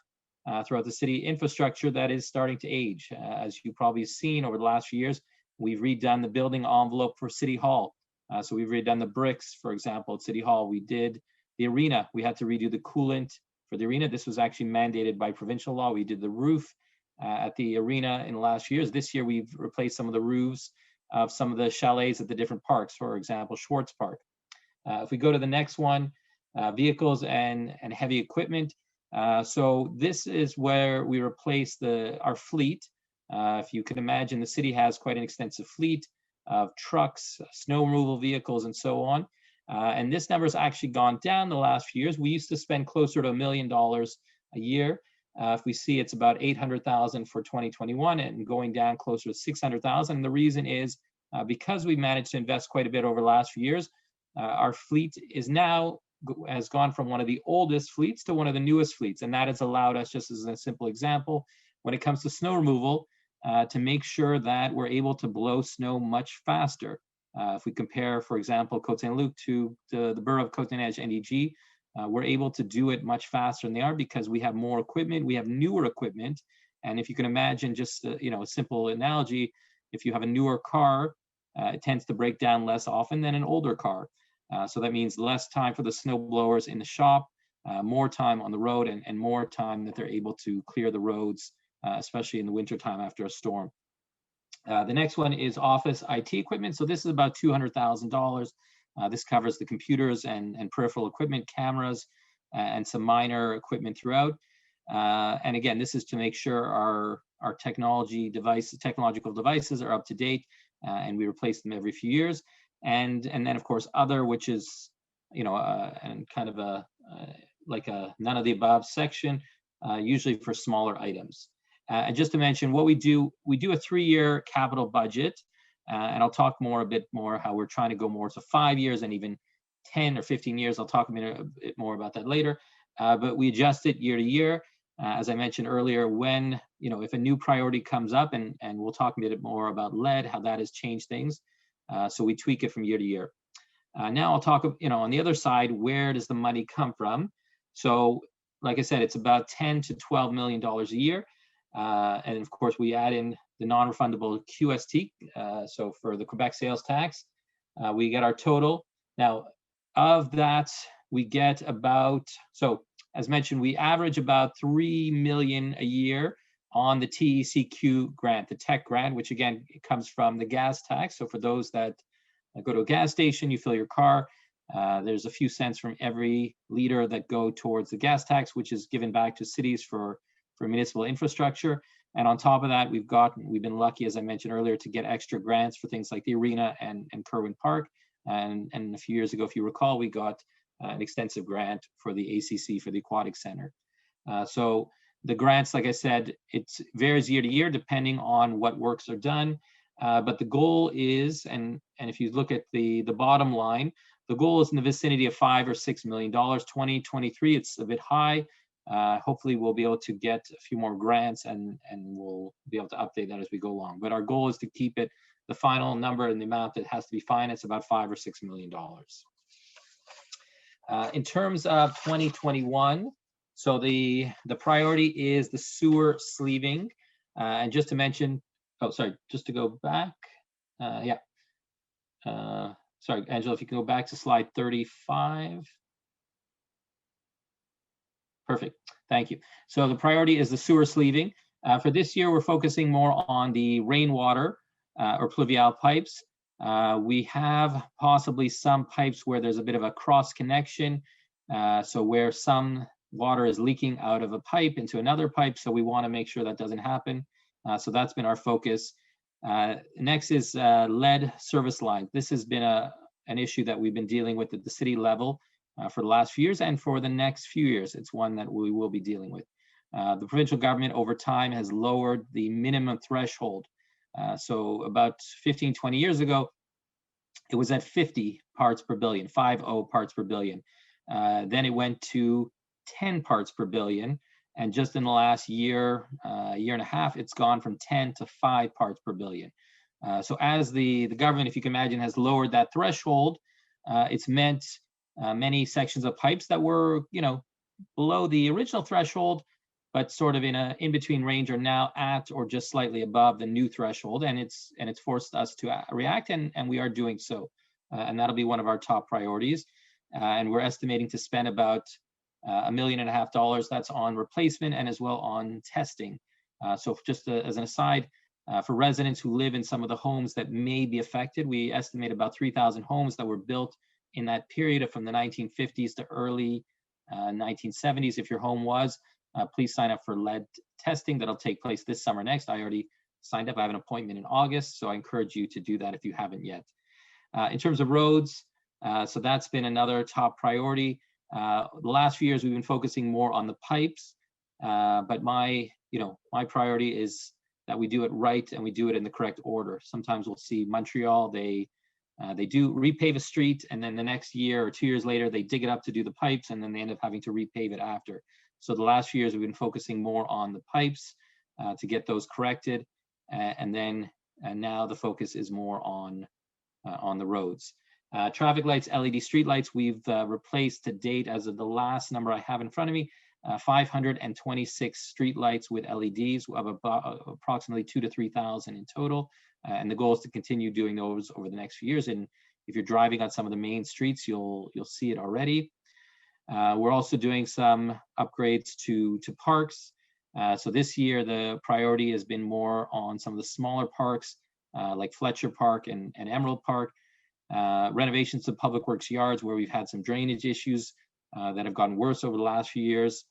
throughout the city infrastructure that is starting to age. As you've probably seen over the last few years, we've redone the building envelope for City Hall. So we've redone the bricks, for example, at City Hall. We did the arena. We had to redo the coolant for the arena. This was actually mandated by provincial law. We did the roof at the arena in the last years. This year, we've replaced some of the roofs of some of the chalets at the different parks, for example, Schwartz Park. If we go to the next one, vehicles and heavy equipment. So this is where we replace our fleet. If you can imagine, the city has quite an extensive fleet of trucks, snow removal vehicles, and so on. And this number has actually gone down the last few years. We used to spend closer to $1 million a year. If we see it's about 800,000 for 2021 and going down closer to 600,000. And the reason is because we managed to invest quite a bit over the last few years, our fleet has gone from one of the oldest fleets to one of the newest fleets. And that has allowed us, just as a simple example, when it comes to snow removal, to make sure that we're able to blow snow much faster. If we compare, for example, Côte-Saint-Luc to the borough of Côte-Neige, NDG, we're able to do it much faster than they are because we have more equipment, we have newer equipment. And if you can imagine just a simple analogy, if you have a newer car, it tends to break down less often than an older car. So that means less time for the snow blowers in the shop, more time on the road and more time that they're able to clear the roads, especially in the wintertime after a storm. The next one is office IT equipment. So this is about $200,000. This covers the computers and peripheral equipment, cameras, and some minor equipment throughout. And again, this is to make sure our technological devices are up to date, and we replace them every few years. And then of course other, which is, you know, and kind of like a none of the above section, usually for smaller items. And just to mention what we do a 3-year capital budget, and I'll talk a bit more how we're trying to go more to 5 years and even 10 or 15 years. I'll talk a bit more about that later. But we adjust it year to year. As I mentioned earlier, when, you know, if a new priority comes up, and we'll talk a bit more about lead, how that has changed things. So we tweak it from year to year. Now I'll talk, you know, on the other side, where does the money come from? So like I said, it's about $10 to $12 million a year. And of course, we add in the non-refundable QST. So for the Quebec sales tax, we get our total. Now, of that, we get about, so as mentioned, we average about $3 million a year on the TECQ grant, the tech grant, which again, it comes from the gas tax. So for those that go to a gas station, you fill your car, there's a few cents from every liter that go towards the gas tax, which is given back to cities for municipal infrastructure. And on top of that, we've been lucky, as I mentioned earlier, to get extra grants for things like the arena and Kerwin Park. And a few years ago, if you recall, we got an extensive grant for the ACC, for the Aquatic Center. So the grants, like I said, it varies year to year depending on what works are done. But the goal is, and if you look at the bottom line, the goal is in the vicinity of $5 or $6 million. 2023, it's a bit high. Hopefully we'll be able to get a few more grants, and we'll be able to update that as we go along. But our goal is to keep it, the final number and the amount that has to be financed, about $5 or $6 million. In terms of 2021, so the priority is the sewer sleeving. And just to mention, oh, sorry, just to go back. Sorry, Angela, if you can go back to slide 35. Perfect, thank you. So the priority is the sewer sleeving. For this year, we're focusing more on the rainwater or pluvial pipes. We have possibly some pipes where there's a bit of a cross connection. So where some water is leaking out of a pipe into another pipe. So we want to make sure that doesn't happen. So that's been our focus. Next is lead service line. This has been an issue that we've been dealing with at the city level for the last few years, and for the next few years, it's one that we will be dealing with. The provincial government over time has lowered the minimum threshold. So about 15, 20 years ago, it was at 50 parts per billion, 50 parts per billion. Then it went to 10 parts per billion. And just in the last year, year and a half, it's gone from 10 to 5 parts per billion. So as the government, if you can imagine, has lowered that threshold, it's meant many sections of pipes that were, you know, below the original threshold, but sort of in a in-between range, are now at or just slightly above the new threshold. And it's forced us to react, and we are doing so. And that'll be one of our top priorities. And we're estimating to spend about $1.5 million. That's on replacement and as well on testing. So just as an aside, for residents who live in some of the homes that may be affected, we estimate about 3,000 homes that were built in that period from the 1950s to early 1970s. If your home was, please sign up for lead testing. That'll take place this summer next. I already signed up. I have an appointment in August, so I encourage you to do that if you haven't yet. In terms of roads, so that's been another top priority. The last few years, we've been focusing more on the pipes, but my priority is that we do it right and we do it in the correct order. Sometimes we'll see Montreal, they do repave a street, and then the next year or 2 years later, they dig it up to do the pipes, and then they end up having to repave it after. So the last few years, we've been focusing more on the pipes to get those corrected, and now the focus is more on the roads. Traffic lights, LED street lights, we've replaced to date, as of the last number I have in front of me, 526 street lights with LEDs of approximately 2,000 to 3,000 in total. And the goal is to continue doing those over the next few years. And if you're driving on some of the main streets, you'll see it already. We're also doing some upgrades to parks. So this year, the priority has been more on some of the smaller parks, like Fletcher Park and Emerald Park. Renovations to public works yards where we've had some drainage issues that have gotten worse over the last few years.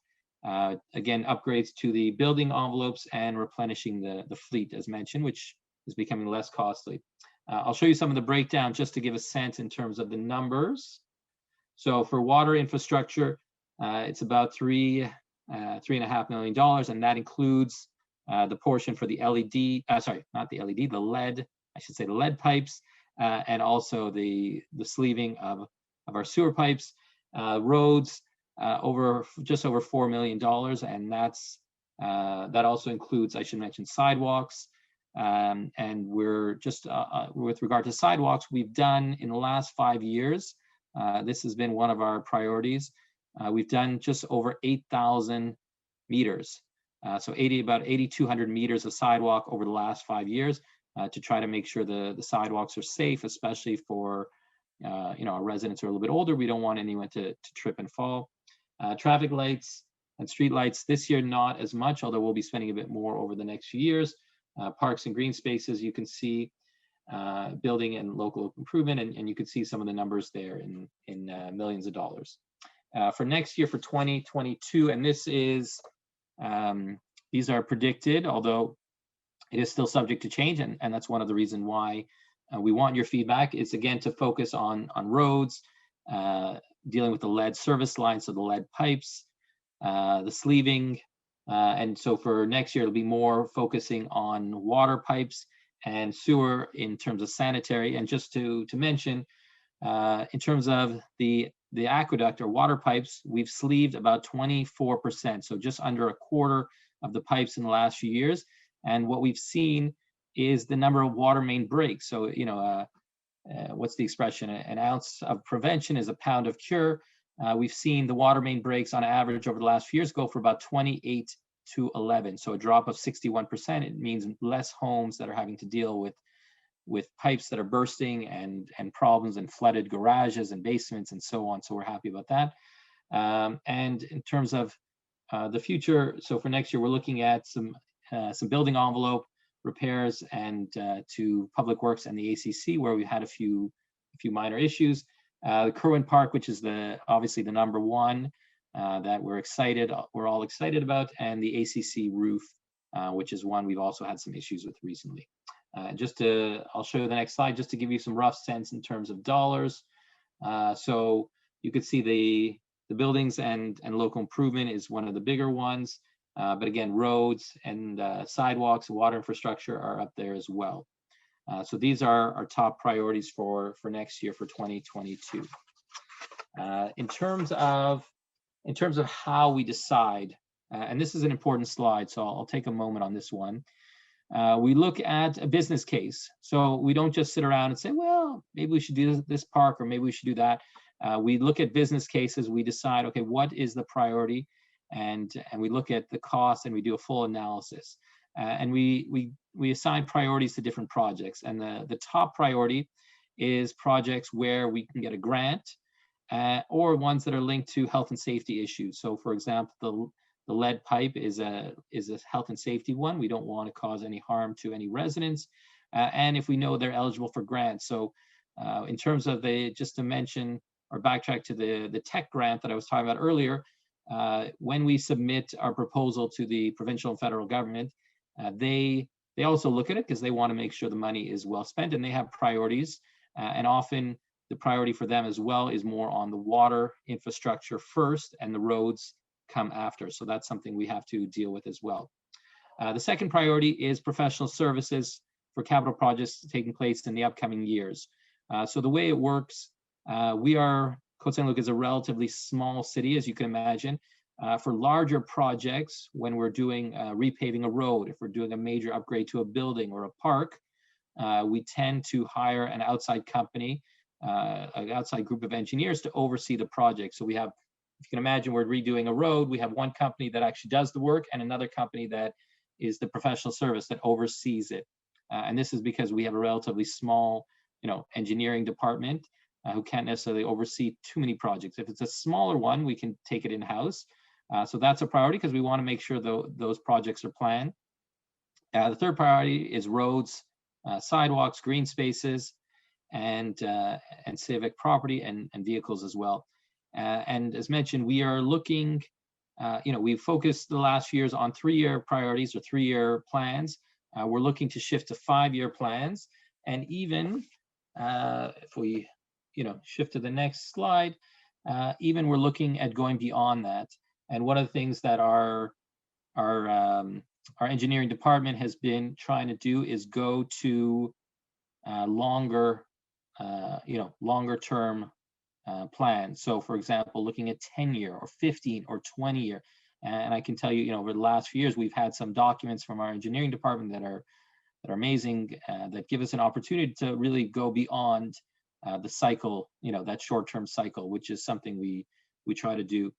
Again, upgrades to the building envelopes and replenishing the fleet, as mentioned, which is becoming less costly. I'll show you some of the breakdown just to give a sense in terms of the numbers. So for water infrastructure, it's about $3.5 million, and that includes the portion for the LED, sorry, not the LED, the LED, I should say the lead pipes, and also the sleeving of our sewer pipes. Roads, just over $4 million, and that also includes, I should mention, sidewalks. And we're just with regard to sidewalks, we've done in the last 5 years, this has been one of our priorities. We've done just over 8,000 meters, so about 8,200 meters of sidewalk over the last 5 years, to try to make sure the sidewalks are safe, especially for our residents who are a little bit older. We don't want anyone to trip and fall. Traffic lights and street lights this year, not as much, although we'll be spending a bit more over the next few years. Parks and green spaces, you can see building and local improvement, and you can see some of the numbers there in millions of dollars. For next year, for 2022, and this is, these are predicted, although it is still subject to change, and that's one of the reasons why we want your feedback, is again to focus on roads, dealing with the lead service lines, so the lead pipes, the sleeving, and so for next year, it'll be more focusing on water pipes and sewer in terms of sanitary. And just to mention, in terms of the aqueduct or water pipes, we've sleeved about 24%, so just under a quarter of the pipes in the last few years. And what we've seen is the number of water main breaks. So, what's the expression? An ounce of prevention is a pound of cure. We've seen the water main breaks on average over the last few years go for about 28 to 11. So a drop of 61%. It means less homes that are having to deal with pipes that are bursting and problems and flooded garages and basements and so on. So we're happy about that. And in terms of the future, so for next year, we're looking at some building envelope repairs and to Public Works and the ACC, where we had a few minor issues. The Kerwin Park, which is obviously the number one that we're all excited about, and the ACC roof, which is one we've also had some issues with recently. I'll show you the next slide just to give you some rough sense in terms of dollars. So you could see the buildings and local improvement is one of the bigger ones. But again, roads and sidewalks, water infrastructure are up there as well. So these are our top priorities for next year, for 2022. In terms of how we decide, and this is an important slide, so I'll take a moment on this one. We look at a business case. So we don't just sit around and say, well, maybe we should do this park, or maybe we should do that. We look at business cases. We decide, okay, what is the priority? And we look at the cost, and we do a full analysis. And we assign priorities to different projects. And the top priority is projects where we can get a grant, or ones that are linked to health and safety issues. So for example, the lead pipe is a health and safety one. We don't want to cause any harm to any residents. And if we know they're eligible for grants. So in terms of just to mention or backtrack to the tech grant that I was talking about earlier, when we submit our proposal to the provincial and federal government, they also look at it because they want to make sure the money is well spent, and they have priorities. And often the priority for them as well is more on the water infrastructure first, and the roads come after. So that's something we have to deal with as well. The second priority is professional services for capital projects taking place in the upcoming years. So the way it works, Saint-Luc is a relatively small city, as you can imagine. For larger projects, when we're doing repaving a road, if we're doing a major upgrade to a building or a park, we tend to hire an outside company, an outside group of engineers to oversee the project. So we have, if you can imagine, we're redoing a road, we have one company that actually does the work and another company that is the professional service that oversees it. And this is because we have a relatively small, engineering department. who can't necessarily oversee too many projects. If it's a smaller one, we can take it in-house. So that's a priority because we want to make sure those projects are planned. The third priority is roads, sidewalks, green spaces, and civic property and vehicles as well. And as mentioned, we are looking, we've focused the last few years on 3-year priorities or 3-year plans. We're looking to shift to 5-year plans. And even if we, shift to the next slide, even we're looking at going beyond that. And one of the things that our engineering department has been trying to do is go to longer term plans. So for example, looking at 10-year or 15 or 20-year. And I can tell you, over the last few years, we've had some documents from our engineering department that are amazing, that give us an opportunity to really go beyond the cycle, that short-term cycle, which is something we try to do.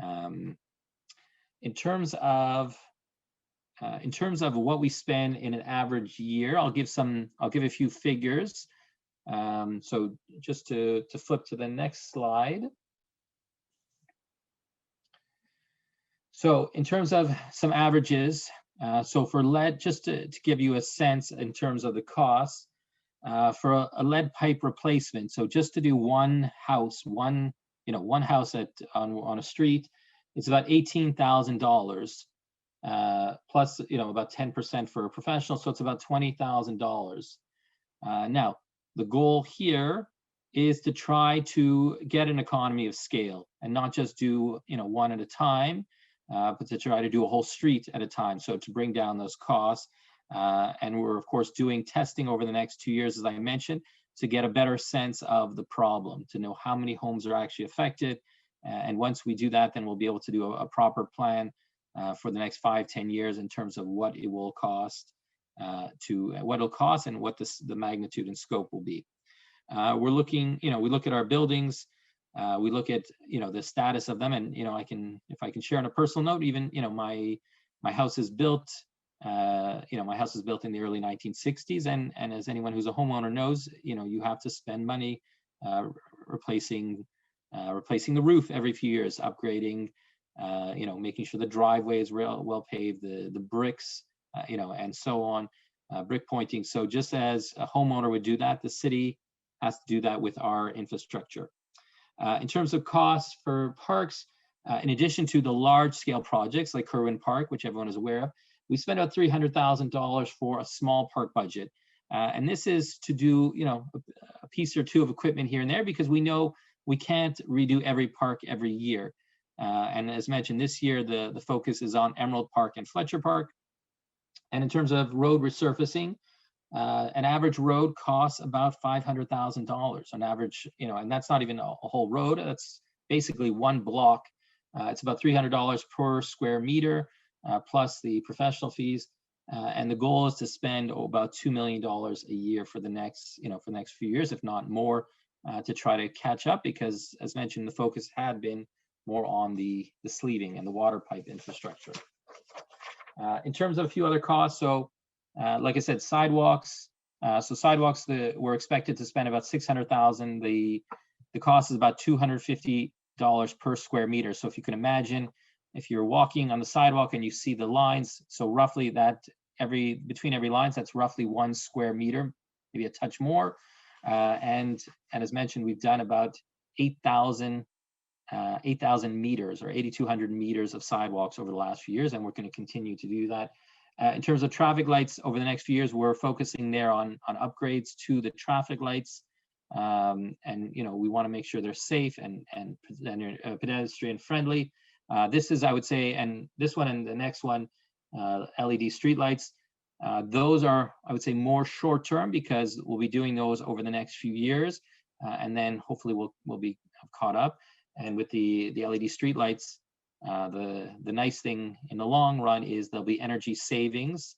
In terms of what we spend in an average year, I'll give a few figures. So just to flip to the next slide. So in terms of some averages, so for lead, just to give you a sense in terms of the costs, for a lead pipe replacement, so just to do one house on a street, it's about $18,000, plus about 10% for a professional, so it's about $20,000. Now, the goal here is to try to get an economy of scale and not just do one at a time, but to try to do a whole street at a time. So to bring down those costs. And we're of course doing testing over the next 2 years, as I mentioned, to get a better sense of the problem, to know how many homes are actually affected. And once we do that, then we'll be able to do a proper plan for the next 5-10 years in terms of what it will cost, and what the magnitude and scope will be. We're looking, we look at our buildings, we look at the status of them, and if I can share on a personal note, even my house is built. My house is built in the early 1960s, and as anyone who's a homeowner knows, you have to spend money replacing the roof every few years, upgrading, making sure the driveway is well paved, the bricks, and so on, brick pointing. So just as a homeowner would do that, the city has to do that with our infrastructure. In terms of costs for parks, in addition to the large scale projects like Kerwin Park, which everyone is aware of, we spend about $300,000 for a small park budget. And this is to do, a piece or two of equipment here and there, because we know we can't redo every park every year. And as mentioned, this year, the focus is on Emerald Park and Fletcher Park. And in terms of road resurfacing, an average road costs about $500,000 on average, and that's not even a whole road. That's basically one block. It's about $300 per square meter, plus the professional fees. And the goal is to spend about $2 million a year for the next, few years, if not more, to try to catch up, because as mentioned, the focus had been more on the sleeving and the water pipe infrastructure. In terms of a few other costs, so like I said, sidewalks. Sidewalks, we're expected to spend about $600,000. The cost is about $250 per square meter. So if you can imagine, if you're walking on the sidewalk and you see the lines, so roughly that between every lines, that's roughly 1 square meter, maybe a touch more. And as mentioned, we've done about 8,000 meters or 8,200 meters of sidewalks over the last few years, and we're going to continue to do that. In terms of traffic lights, over the next few years, we're focusing there on upgrades to the traffic lights. And we want to make sure they're safe and pedestrian friendly. This is, I would say, and this one and the next one, LED streetlights. Those are, I would say, more short term, because we'll be doing those over the next few years, and then hopefully we'll be caught up. And with the LED streetlights, the nice thing in the long run is there'll be energy savings,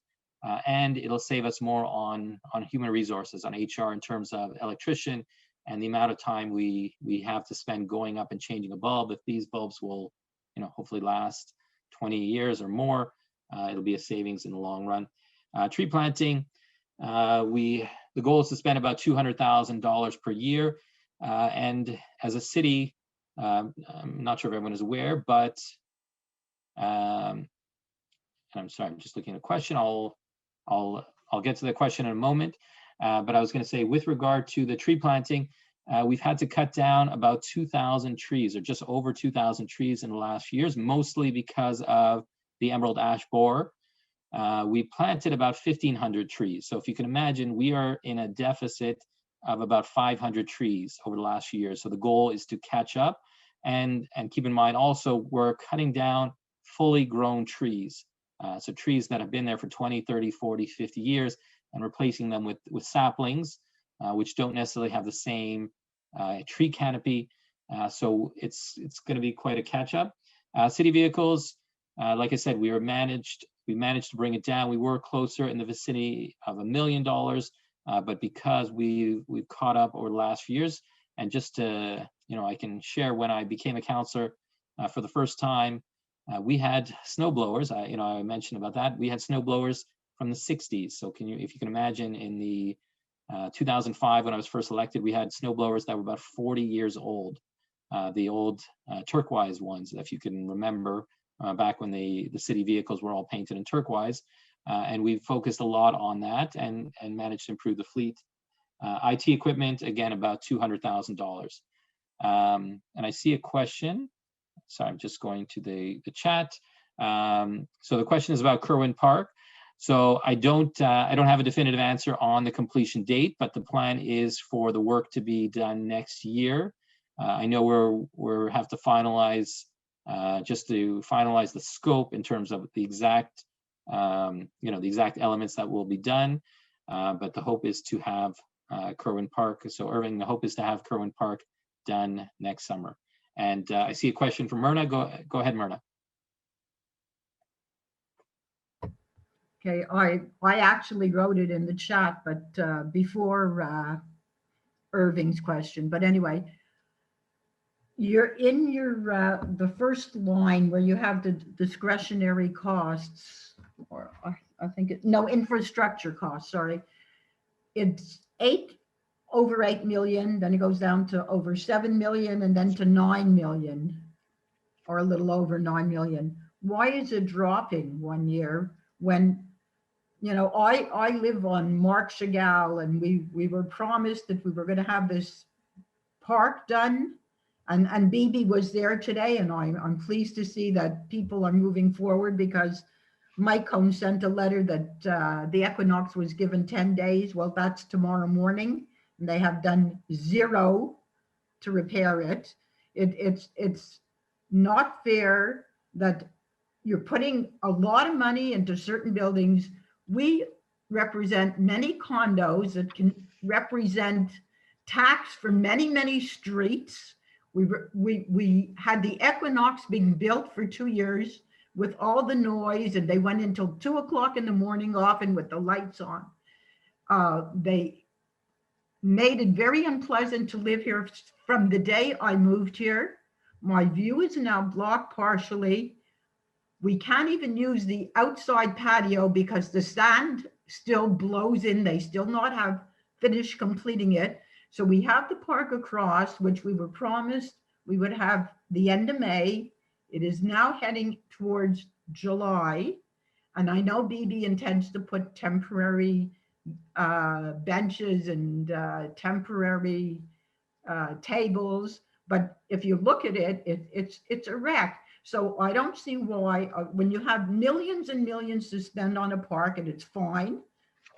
and it'll save us more on human resources, on HR, in terms of electrician and the amount of time we have to spend going up and changing a bulb. If these bulbs will, hopefully last 20 years or more, it'll be a savings in the long run. Tree planting, the goal is to spend about $200,000 per year. And as a city, I'm not sure if everyone is aware, but and I'm sorry, I'm just looking at a question. I'll get to the question in a moment. But I was going to say, with regard to the tree planting, we've had to cut down about 2,000 trees, or just over 2,000 trees in the last few years, mostly because of the emerald ash borer. We planted about 1,500 trees. So if you can imagine, we are in a deficit of about 500 trees over the last few years. So the goal is to catch up, and keep in mind also, we're cutting down fully grown trees. So trees that have been there for 20, 30, 40, 50 years, and replacing them with saplings, which don't necessarily have the same tree canopy. So it's going to be quite a catch up. City vehicles, like I said, we managed to bring it down. We were closer in the vicinity of $1 million, but because we've caught up over the last few years, and just to, I can share, when I became a councillor for the first time, we had snow blowers. I mentioned about that. We had snow blowers from the 60s. So if you can imagine, in the 2005, when I was first elected, we had snow blowers that were about 40 years old. The old turquoise ones, if you can remember, back when the city vehicles were all painted in turquoise. And we've focused a lot on that and managed to improve the fleet. IT equipment, again, about $200,000. And I see a question. Sorry, I'm just going to the chat. So the question is about Kerwin Park. So I don't have a definitive answer on the completion date, but the plan is for the work to be done next year. I know we're have to finalize, just to finalize the scope in terms of the exact, the exact elements that will be done. But the hope is to have Kerwin Park. So Irving, the hope is to have Kerwin Park done next summer. And I see a question from Myrna. Go ahead, Myrna. Okay, I actually wrote it in the chat, but before Irving's question. But anyway, you're in your the first line where you have the discretionary costs, or I think infrastructure costs. Sorry, it's over 8 million, then it goes down to over 7 million, and then to 9 million, or a little over 9 million. Why is it dropping one year when, I live on Marc Chagall, and we were promised that we were going to have this park done, and Bibi was there today, and I'm pleased to see that people are moving forward, because Mike Cohn sent a letter that the Equinox was given 10 days. Well, that's tomorrow morning. And they have done zero to repair it. It's not fair that you're putting a lot of money into certain buildings. We represent many condos that can represent tax for many, many streets. We had the Equinox being built for 2 years with all the noise, and they went until 2 o'clock in the morning, often with the lights on. They made it very unpleasant to live here from the day I moved here. My view is now blocked partially. We can't even use the outside patio because the sand still blows in. They still not have finished completing it. So we have the park across, which we were promised we would have the end of May. It is now heading towards July. And I know BB intends to put temporary benches and temporary tables, but if you look at it, it's a wreck. So I don't see why, when you have millions and millions to spend on a park, and it's fine,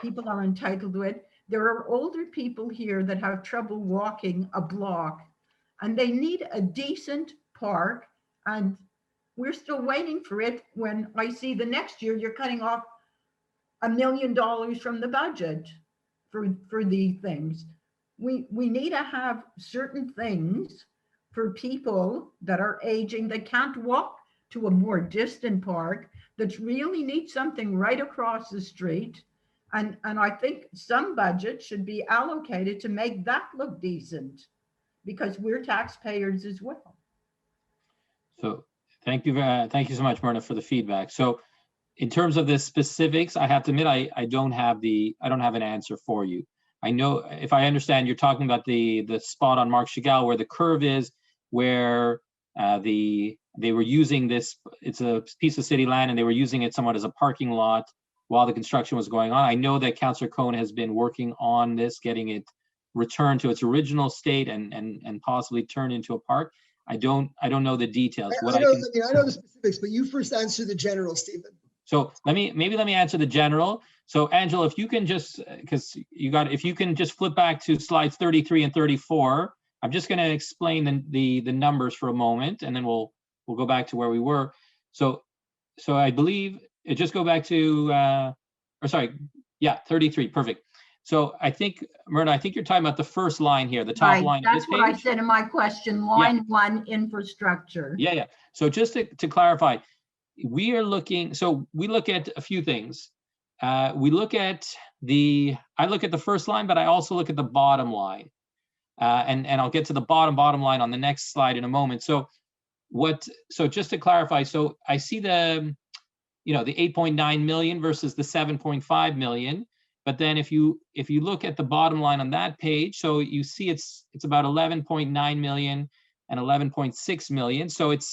people are entitled to it. There are older people here that have trouble walking a block, and they need a decent park, and we're still waiting for it, when I see the next year you're cutting off $1 million from the budget for the things. We need to have certain things for people that are aging, that can't walk to a more distant park, that really need something right across the street. And I think some budget should be allocated to make that look decent, because we're taxpayers as well. So thank you so much, Myrna, for the feedback. So in terms of the specifics, I have to admit, I don't have an answer for you. I know, if I understand, you're talking about the spot on Marc Chagall where the curve is, where they were using this, it's a piece of city land, and they were using it somewhat as a parking lot while the construction was going on. I know that Councillor Cohn has been working on this, getting it returned to its original state and possibly turned into a park. I don't know the details. I know the specifics, but you first answer the general, Stephen. So let me answer the general. So Angela, if you can just, because if you can just flip back to slides 33 and 34, I'm just going to explain the numbers for a moment, and then we'll go back to where we were. So I believe just go back to, 33, perfect. So I think, Myrna, I think you're talking about the first line here, the top Right, line of this that's what I page. said in my question, line 1, infrastructure. Yeah. So just to clarify, we are looking, so we look at a few things. I look at the first line, but I also look at the bottom line. And I'll get to the bottom line on the next slide in a moment. So just to clarify, so I see the 8.9 million versus the 7.5 million. But then if you look at the bottom line on that page, so you see it's about 11.9 million and 11.6 million. So it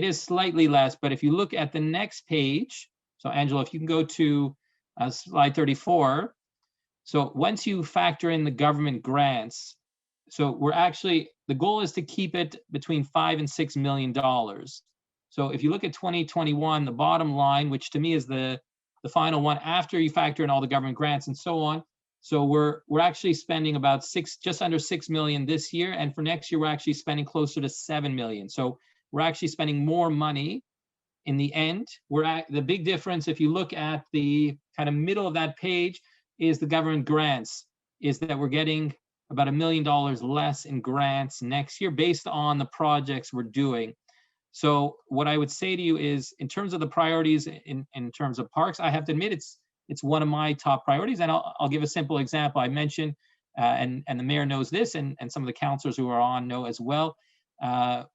is slightly less, but if you look at the next page, so Angela, if you can go to slide 34. So once you factor in the government grants, so the goal is to keep it between $5 and $6 million. So if you look at 2021, the bottom line, which to me is the final one after you factor in all the government grants and so on. So we're actually spending about just under 6 million this year. And for next year, we're actually spending closer to 7 million. So we're actually spending more money in the end. The big difference, if you look at the kind of middle of that page, is the government grants, is that we're getting about $1 million less in grants next year based on the projects we're doing. So what I would say to you is, in terms of the priorities in terms of parks, I have to admit it's one of my top priorities. And I'll give a simple example. I mentioned, and the mayor knows this, and some of the councillors who are on know as well.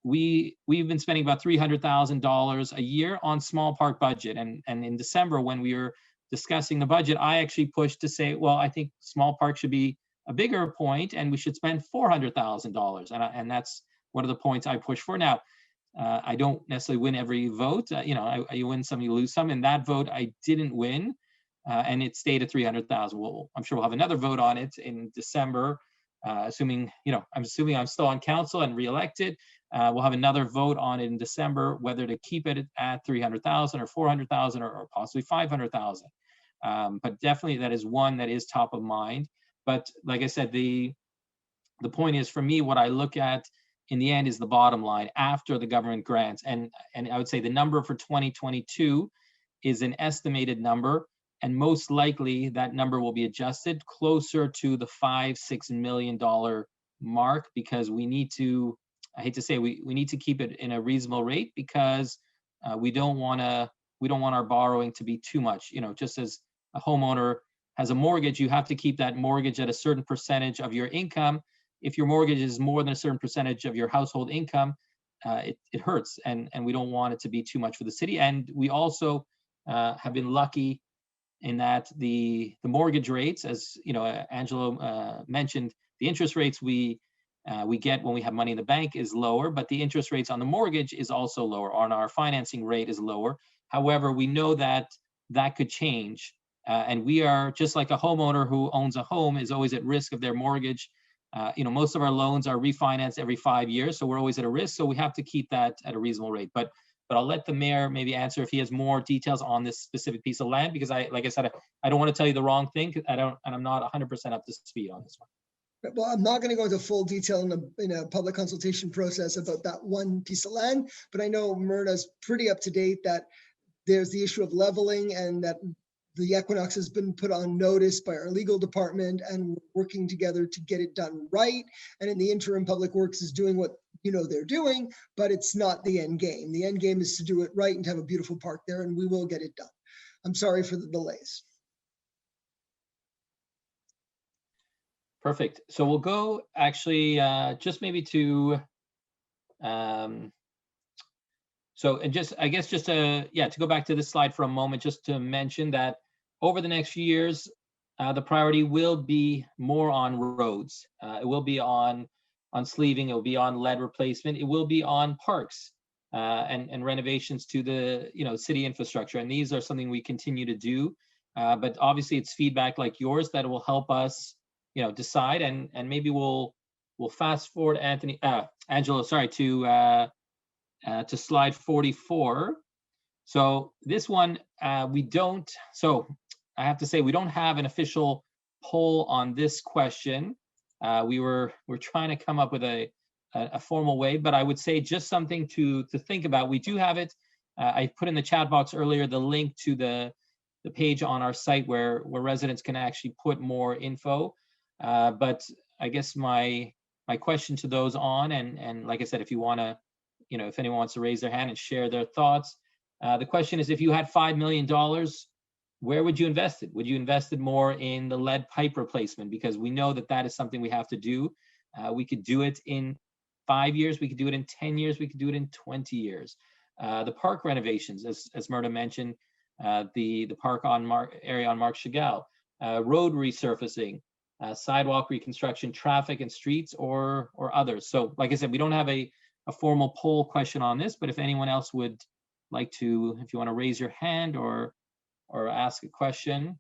We've been spending about $300,000 a year on small park budget. And in December, when we were discussing the budget, I actually pushed to say, well, I think small parks should be a bigger point, and we should spend $400,000. And that's one of the points I push for. Now, I don't necessarily win every vote. You win some, you lose some. In that vote, I didn't win, and it stayed at 300,000. Well, I'm sure we'll have another vote on it in December, assuming I'm still on council and reelected. We'll have another vote on it in December, whether to keep it at 300,000 or 400,000 or possibly 500,000. But definitely that is one that is top of mind. But like I said, the point is, for me, what I look at in the end is the bottom line after the government grants. And I would say the number for 2022 is an estimated number, and most likely that number will be adjusted closer to the $5-6 million mark, because we need to, I hate to say, we need to keep it in a reasonable rate, because we don't want our borrowing to be too much. Just as a homeowner has a mortgage, you have to keep that mortgage at a certain percentage of your income. If your mortgage is more than a certain percentage of your household income, it hurts, and we don't want it to be too much for the city. And we also have been lucky in that the mortgage rates, as Angelo mentioned, the interest rates we get when we have money in the bank is lower, but the interest rates on the mortgage is also lower, on our financing rate is lower. However, we know that could change. And we are just like a homeowner who owns a home is always at risk of their mortgage. Most of our loans are refinanced every 5 years, so we're always at a risk. So we have to keep that at a reasonable rate. But I'll let the mayor maybe answer if he has more details on this specific piece of land, because like I said, I don't want to tell you the wrong thing, and I'm not 100% up to speed on this one. Well, I'm not going to go into full detail in a public consultation process about that one piece of land, but I know Myrna's pretty up to date that there's the issue of leveling, and that the Equinox has been put on notice by our legal department, and we're working together to get it done right. And in the interim, Public Works is doing what they're doing, but it's not the end game. The end game is to do it right and to have a beautiful park there, and we will get it done. I'm sorry for the delays. Perfect. So we'll go actually just maybe to to go back to this slide for a moment, just to mention that over the next few years, the priority will be more on roads. It will be on sleeving. It will be on lead replacement. It will be on parks and renovations to the city infrastructure. And these are something we continue to do. But obviously, it's feedback like yours that will help us, decide. And maybe we'll fast forward, Angelo, sorry, to slide 44. So this one we don't. So I have to say we don't have an official poll on this question. We're trying to come up with a formal way, but I would say just something to think about. We do have it. I put in the chat box earlier the link to the page on our site where residents can actually put more info. But I guess my question to those on, and like I said, if you want to, if anyone wants to raise their hand and share their thoughts, the question is, if you had $5 million, where would you invest it? Would you invest it more in the lead pipe replacement? Because we know that is something we have to do. We could do it in 5 years. We could do it in 10 years. We could do it in 20 years. The park renovations, as Myrna mentioned, the park area on Marc Chagall, road resurfacing, sidewalk reconstruction, traffic and streets, or others. So like I said, we don't have a formal poll question on this, but if anyone else would like to, if you want to raise your hand or ask a question.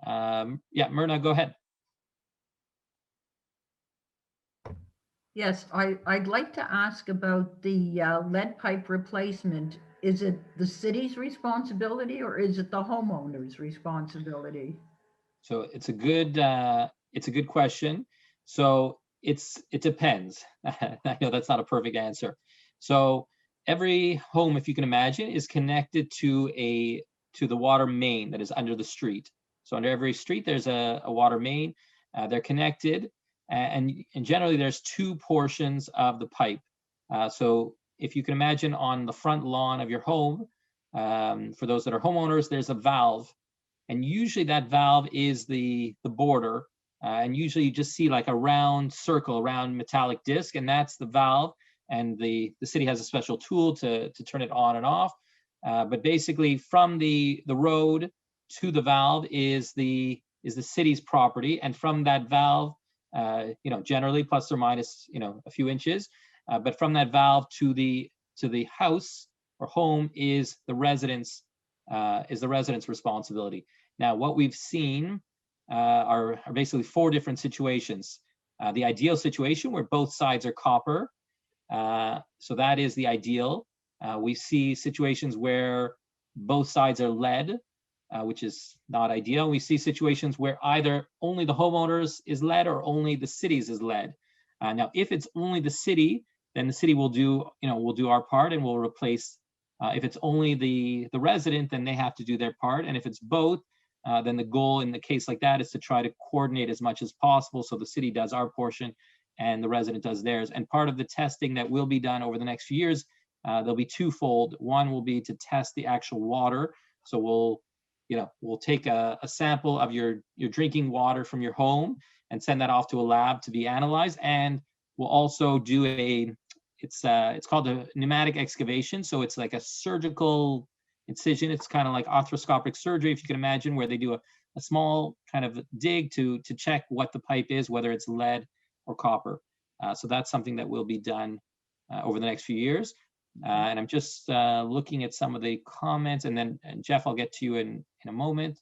Yeah, Myrna, go ahead. Yes, I'd like to ask about the lead pipe replacement. Is it the city's responsibility or is it the homeowner's responsibility? So it's a good question. So it depends. I know that's not a perfect answer. So every home, if you can imagine, is connected to the water main that is under the street. So under every street, there's a water main. They're connected, and generally there's two portions of the pipe. So if you can imagine on the front lawn of your home, for those that are homeowners, there's a valve, and usually that valve is the border, and usually you just see like a round circle, round metallic disc, and that's the valve. And the city has a special tool to turn it on and off. But basically, from the road to the valve is the city's property, and from that valve, generally plus or minus, a few inches, but from that valve to the house or home is the resident's responsibility. Now, what we've seen are basically four different situations. The ideal situation where both sides are copper, so that is the ideal. We see situations where both sides are lead, which is not ideal. We see situations where either only the homeowners is lead or only the city's is lead. Now, if it's only the city, then the city will do our part and we'll replace. If it's only the resident, then they have to do their part. And if it's both, then the goal in the case like that is to try to coordinate as much as possible. So the city does our portion and the resident does theirs. And part of the testing that will be done over the next few years, there'll be twofold. One will be to test the actual water. So we'll take a sample of your drinking water from your home and send that off to a lab to be analyzed. And we'll also do it's called a pneumatic excavation. So it's like a surgical incision. It's kind of like arthroscopic surgery, if you can imagine, where they do a small kind of dig to check what the pipe is, whether it's lead or copper. So that's something that will be done over the next few years. And I'm just looking at some of the comments, and Jeff, I'll get to you in a moment.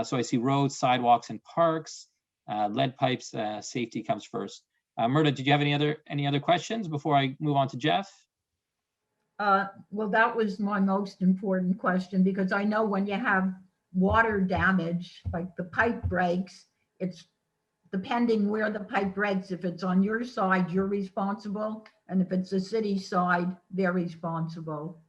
So I see roads, sidewalks, and parks. Lead pipes, safety comes first. Myrna, did you have any other questions before I move on to Jeff? Well, that was my most important question, because I know when you have water damage, like the pipe breaks, it's depending where the pipe breaks. If it's on your side, you're responsible. And if it's the city side, they're responsible.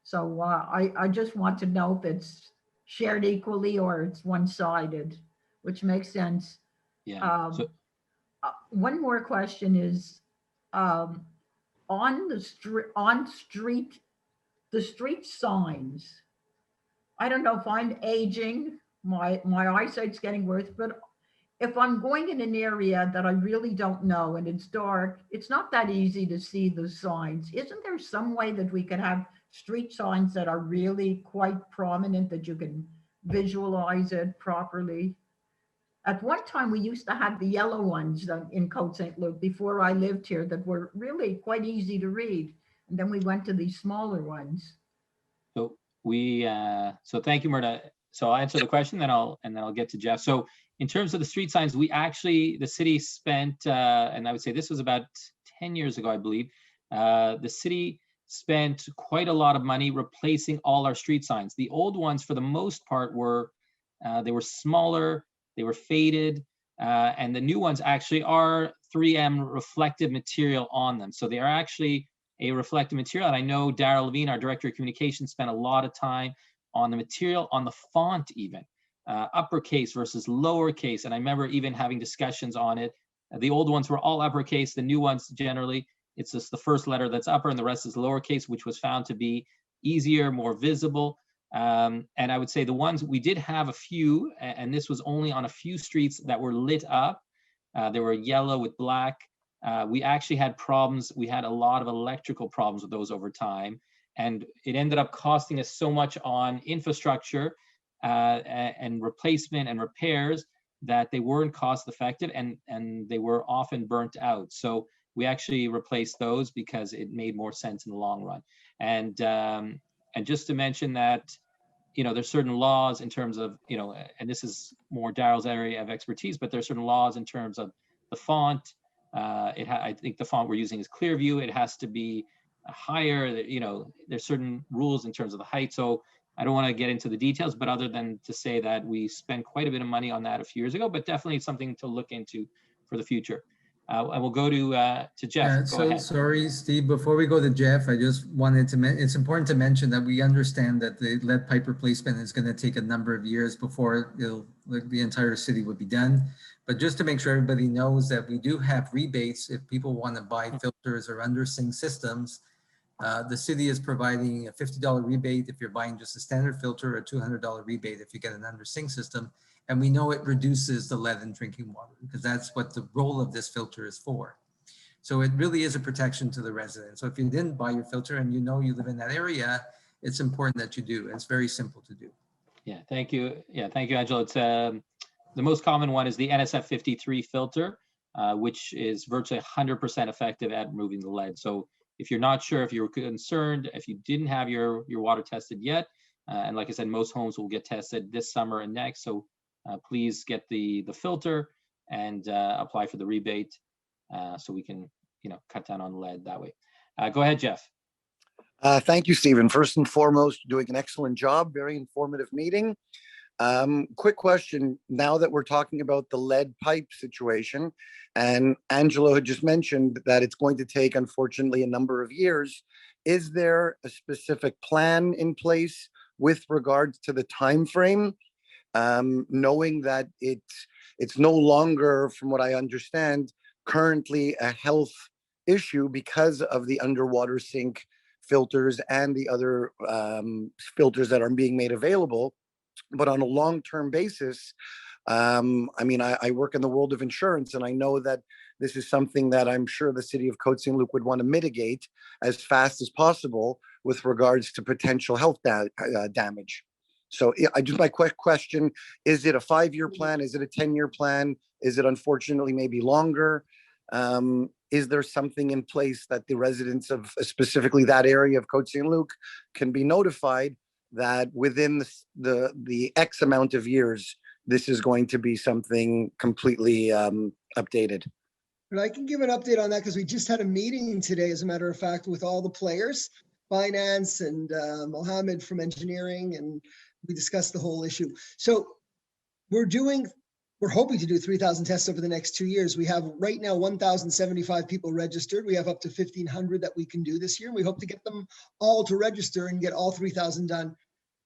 So I just want to know if it's shared equally or it's one-sided, which makes sense. Yeah. One more question is, on the street signs. I don't know if I'm aging, my eyesight's getting worse, but if I'm going in an area that I really don't know and it's dark, it's not that easy to see the signs. Isn't there some way that we could have street signs that are really quite prominent, that you can visualize it properly? At one time, we used to have the yellow ones in Côte St. Luc before I lived here that were really quite easy to read. And then we went to these smaller ones. So so thank you, Myrna. So I'll answer the question, then I'll get to Jeff. So in terms of the street signs, the city spent, and I would say this was about 10 years ago, I believe, the city spent quite a lot of money replacing all our street signs. The old ones, for the most part, they were smaller, they were faded, and the new ones actually are 3M reflective material on them. So they are actually a reflective material. And I know Daryl Levine, our Director of Communications, spent a lot of time on the material, on the font even, uppercase versus lowercase. And I remember even having discussions on it. The old ones were all uppercase. The new ones, generally, it's just the first letter that's upper and the rest is lowercase, which was found to be easier, more visible. And I would say the ones, we did have a few, and this was only on a few streets that were lit up. They were yellow with black. We actually had problems. We had a lot of electrical problems with those over time. And it ended up costing us so much on infrastructure and replacement and repairs that they weren't cost effective and they were often burnt out. So we actually replaced those because it made more sense in the long run. And just to mention that, there's certain laws in terms of, and this is more Daryl's area of expertise, but there's certain laws in terms of the font. I think the font we're using is Clearview. It has to be higher, there's certain rules in terms of the height. So I don't want to get into the details, but other than to say that we spent quite a bit of money on that a few years ago, but definitely something to look into for the future. And we'll go to Jeff. Go ahead. Sorry, Steve, before we go to Jeff, I just wanted to it's important to mention that we understand that the lead pipe replacement is going to take a number of years before the entire city would be done. But just to make sure everybody knows that we do have rebates if people want to buy filters or under-sink systems. The city is providing a $50 rebate if you're buying just a standard filter, or a $200 rebate if you get an under-sink system. And we know it reduces the lead in drinking water because that's what the role of this filter is for. So it really is a protection to the residents. So if you didn't buy your filter and you live in that area, it's important that you do. It's very simple to do. Yeah, thank you. Yeah, thank you, Angela. It's the most common one is the NSF 53 filter, which is virtually 100% effective at removing the lead. So if you're not sure, if you're concerned, if you didn't have your water tested yet, and like I said, most homes will get tested this summer and next. So please get the filter and apply for the rebate so we can cut down on lead that way. Go ahead, Jeff. Thank you, Stephen. First and foremost, doing an excellent job. Very informative meeting. Quick question. Now that we're talking about the lead pipe situation, and Angelo had just mentioned that it's going to take, unfortunately, a number of years, is there a specific plan in place with regards to the time frame? Knowing that it's no longer, from what I understand, currently a health issue because of the underwater sink filters and the other filters that are being made available. But on a long-term basis, I work in the world of insurance, and I know that this is something that I'm sure the city of Côte St. Luc would want to mitigate as fast as possible with regards to potential health damage. So my quick question, is it a 5-year plan? Is it a 10-year plan? Is it unfortunately maybe longer? Is there something in place that the residents of specifically that area of Côte St. Luc can be notified that within the X amount of years, this is going to be something completely updated? But I can give an update on that because we just had a meeting today, as a matter of fact, with all the players, finance and Mohammed from engineering, and we discussed the whole issue. So we're hoping to do 3,000 tests over the next 2 years. We have right now 1,075 people registered. We have up to 1,500 that we can do this year. We hope to get them all to register and get all 3,000 done.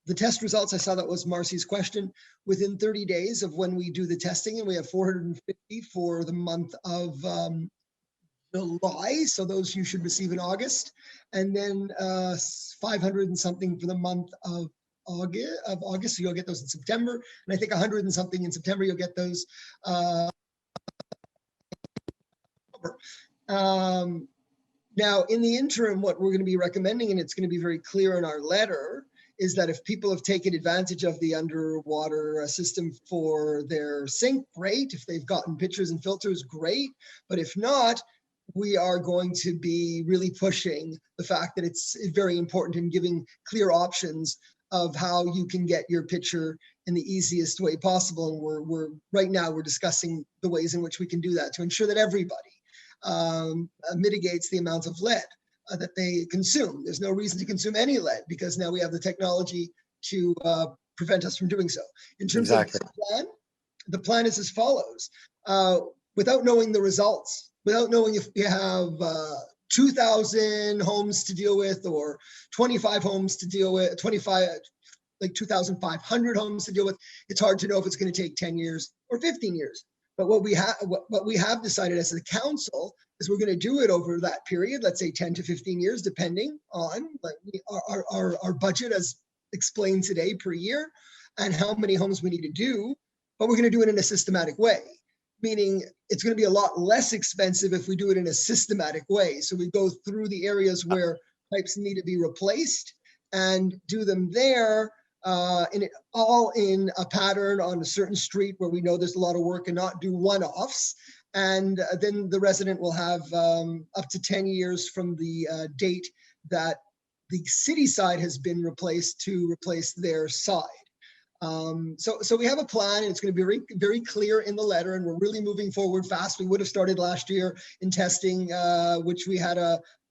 The test results, I saw that was Marcy's question, within 30 days of when we do the testing, and we have 450 for the month of July. So those you should receive in August, and then 500 and something for the month of August, so you'll get those in September, and I think 100 and something in September. You'll get those. Now, in the interim, what we're going to be recommending, and it's going to be very clear in our letter, is that if people have taken advantage of the underwater system for their sink, great. If they've gotten pitchers and filters, great. But if not, we are going to be really pushing the fact that it's very important in giving clear options of how you can get your pitcher in the easiest way possible. And we're right now we're discussing the ways in which we can do that to ensure that everybody mitigates the amount of lead that they consume. There's no reason to consume any lead because now we have the technology to prevent us from doing so. In terms of the plan is as follows. Without knowing the results, without knowing if you have 2,000 homes to deal with or 25 homes to deal with, 2,500 homes to deal with, it's hard to know if it's going to take 10 years or 15 years. But what we have decided as a council is we're going to do it over that period, let's say 10 to 15 years, depending on our budget as explained today per year and how many homes we need to do. But we're going to do it in a systematic way, meaning it's going to be a lot less expensive if we do it in a systematic way. So we go through the areas where pipes need to be replaced and do them there. All in a pattern on a certain street where we know there's a lot of work and not do one-offs. And then the resident will have up to 10 years from the date that the city side has been replaced to replace their side. So we have a plan and it's going to be very, very clear in the letter and we're really moving forward fast. We would have started last year in testing, which we had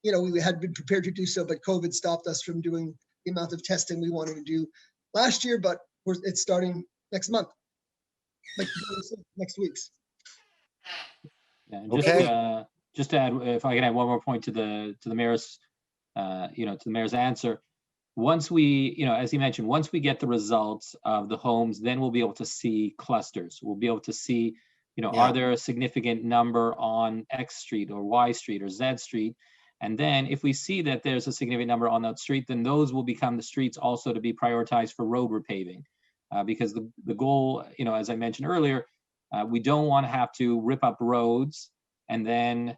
we had been prepared to do so, but COVID stopped us from doing the amount of testing we wanted to do last year, but it's starting next month, like next week's. Yeah, Okay. Just to add, if I can add one more point to the mayor's, to the mayor's answer. Once we, as he mentioned, once we get the results of the homes, then we'll be able to see clusters. We'll be able to see, are there a significant number on X street or Y street or Z street? And then if we see that there's a significant number on that street, then those will become the streets also to be prioritized for road repaving. Because the goal, as I mentioned earlier, we don't want to have to rip up roads and then,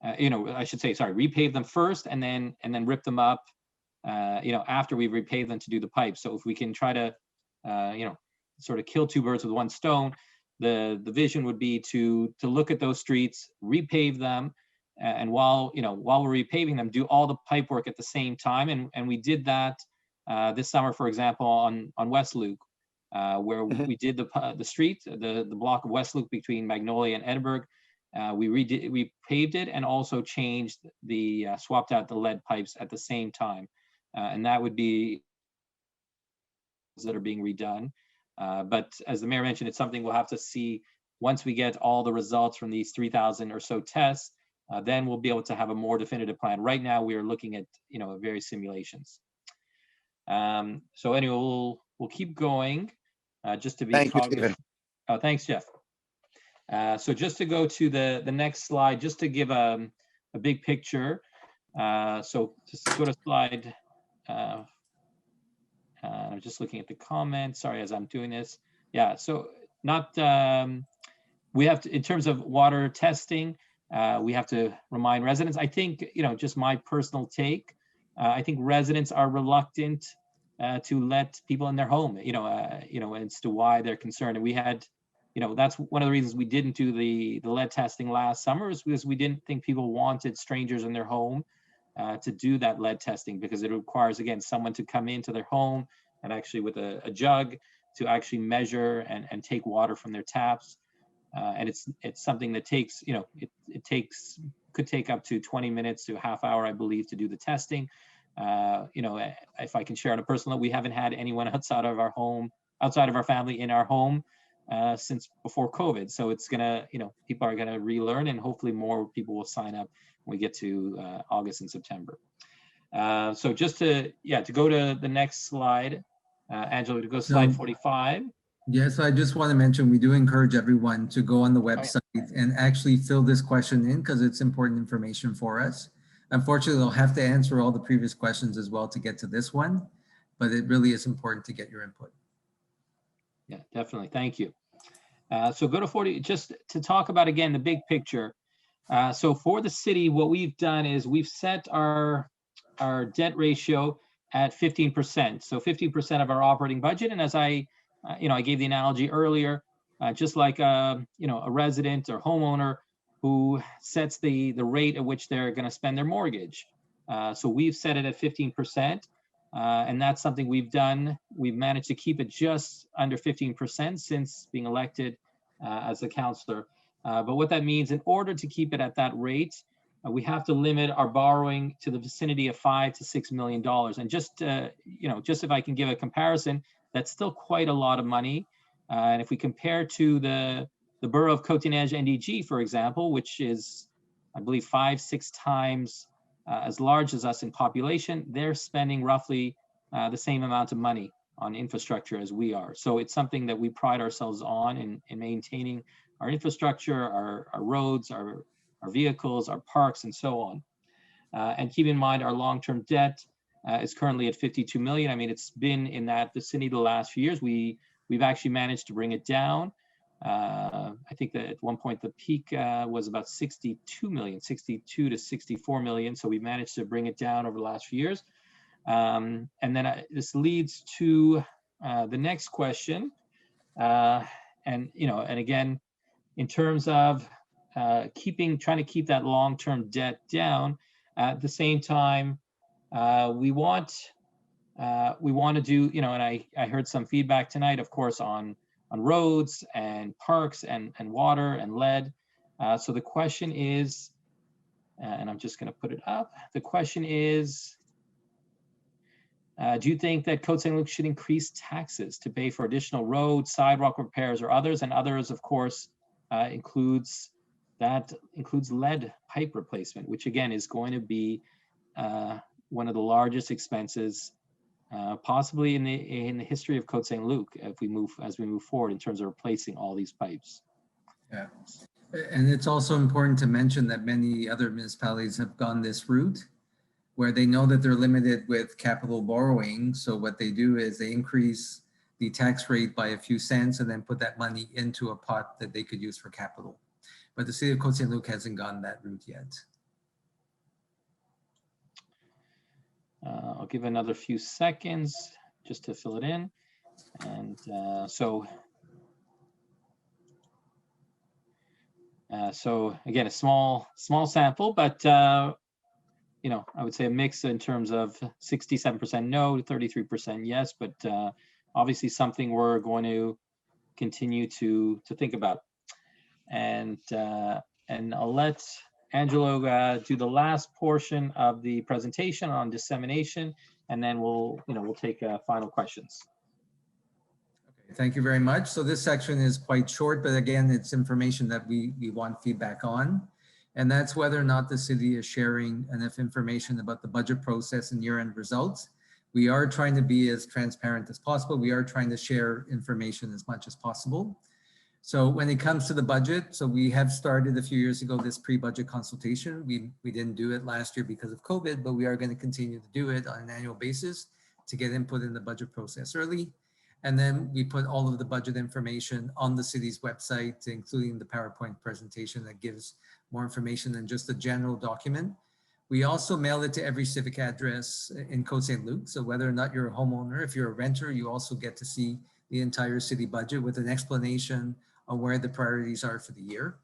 I should say, repave them first and then rip them up, after we repave them to do the pipes. So if we can try to, sort of kill two birds with one stone, the vision would be to look at those streets, repave them, and while we're repaving them, do all the pipe work at the same time. And we did that this summer, for example, on Saint-Luc, where we did the street, the block of Saint-Luc between Magnolia and Edinburgh. We paved it and also changed swapped out the lead pipes at the same time. And that would be that are being redone. But as the mayor mentioned, it's something we'll have to see once we get all the results from these 3,000 or so tests. Then we'll be able to have a more definitive plan. Right now, we are looking at various simulations. So anyway, we'll keep going just to be. Thank you, Stephen. Oh, thanks, Jeff. So just to go to the next slide, just to give a big picture. So just go to slide. I'm just looking at the comments. Sorry, as I'm doing this. Yeah. So we have to, in terms of water testing. We have to remind residents. I think, just my personal take, I think residents are reluctant to let people in their home, as to why they're concerned. And we had, that's one of the reasons we didn't do the lead testing last summer, is because we didn't think people wanted strangers in their home to do that lead testing, because it requires, again, someone to come into their home and actually with a jug to actually measure and take water from their taps. And it's something that takes, could take up to 20 minutes to a half hour, I believe, to do the testing. If I can share on a personal note, we haven't had anyone outside of our family in our home since before COVID. So it's gonna, people are gonna relearn, and hopefully more people will sign up when we get to August and September. So just to go to the next slide, Angela, to go slide 45. Yes, I just want to mention, we do encourage everyone to go on the website and actually fill this question in, because it's important information for us. Unfortunately, they'll have to answer all the previous questions as well to get to this one, but it really is important to get your input. Yeah, definitely. Thank you. So go to 40, just to talk about, again, the big picture. So for the city, what we've done is we've set our debt ratio at 15%. So 15% of our operating budget. And as I gave the analogy earlier, just like a resident or homeowner who sets the rate at which they're going to spend their mortgage. So we've set it at 15%, and that's something we've done. We've managed to keep it just under 15% since being elected as a councillor. But what that means, in order to keep it at that rate, we have to limit our borrowing to the vicinity of $5 to $6 million. And just if I can give a comparison, that's still quite a lot of money. And if we compare to the borough of Côte-des-Neiges NDG, for example, which is, I believe, 5-6 times as large as us in population, they're spending roughly the same amount of money on infrastructure as we are. So it's something that we pride ourselves on in maintaining our infrastructure, our roads, our vehicles, our parks, and so on. And keep in mind, our long-term debt is currently at 52 million. I mean, it's been in that vicinity the last few years. We've actually managed to bring it down. I think that at one point the peak was about 62 to 64 million. So we managed to bring it down over the last few years. And then this leads to the next question. And again, in terms of trying to keep that long-term debt down, at the same time, we want to do, and I heard some feedback tonight, of course, on roads and parks and water and lead. So the question is, and I'm just going to put it up. The question is, do you think that Côte-Saint-Luc should increase taxes to pay for additional roads, sidewalk repairs, or others? And others, of course, includes lead pipe replacement, which again is going to be one of the largest expenses possibly in the history of Côte-Saint-Luc as we move forward in terms of replacing all these pipes. Yeah, and it's also important to mention that many other municipalities have gone this route where they know that they're limited with capital borrowing. So what they do is they increase the tax rate by a few cents and then put that money into a pot that they could use for capital. But the city of Côte-Saint-Luc hasn't gone that route yet. I'll give another few seconds just to fill it in. And so again, a small sample, but I would say a mix in terms of 67% no, 33% yes, but obviously something we're going to continue to think about. And I'll let Angelo do the last portion of the presentation on dissemination, and then we'll take final questions. Okay, thank you very much. So this section is quite short, but again, it's information that we want feedback on. And that's whether or not the city is sharing enough information about the budget process and year-end results. We are trying to be as transparent as possible. We are trying to share information as much as possible. So when it comes to the budget, so we have started a few years ago this pre-budget consultation. We didn't do it last year because of COVID, but we are going to continue to do it on an annual basis to get input in the budget process early. And then we put all of the budget information on the city's website, including the PowerPoint presentation that gives more information than just a general document. We also mail it to every civic address in Côte-Saint-Luc. So whether or not you're a homeowner, if you're a renter, you also get to see the entire city budget with an explanation on where the priorities are for the year.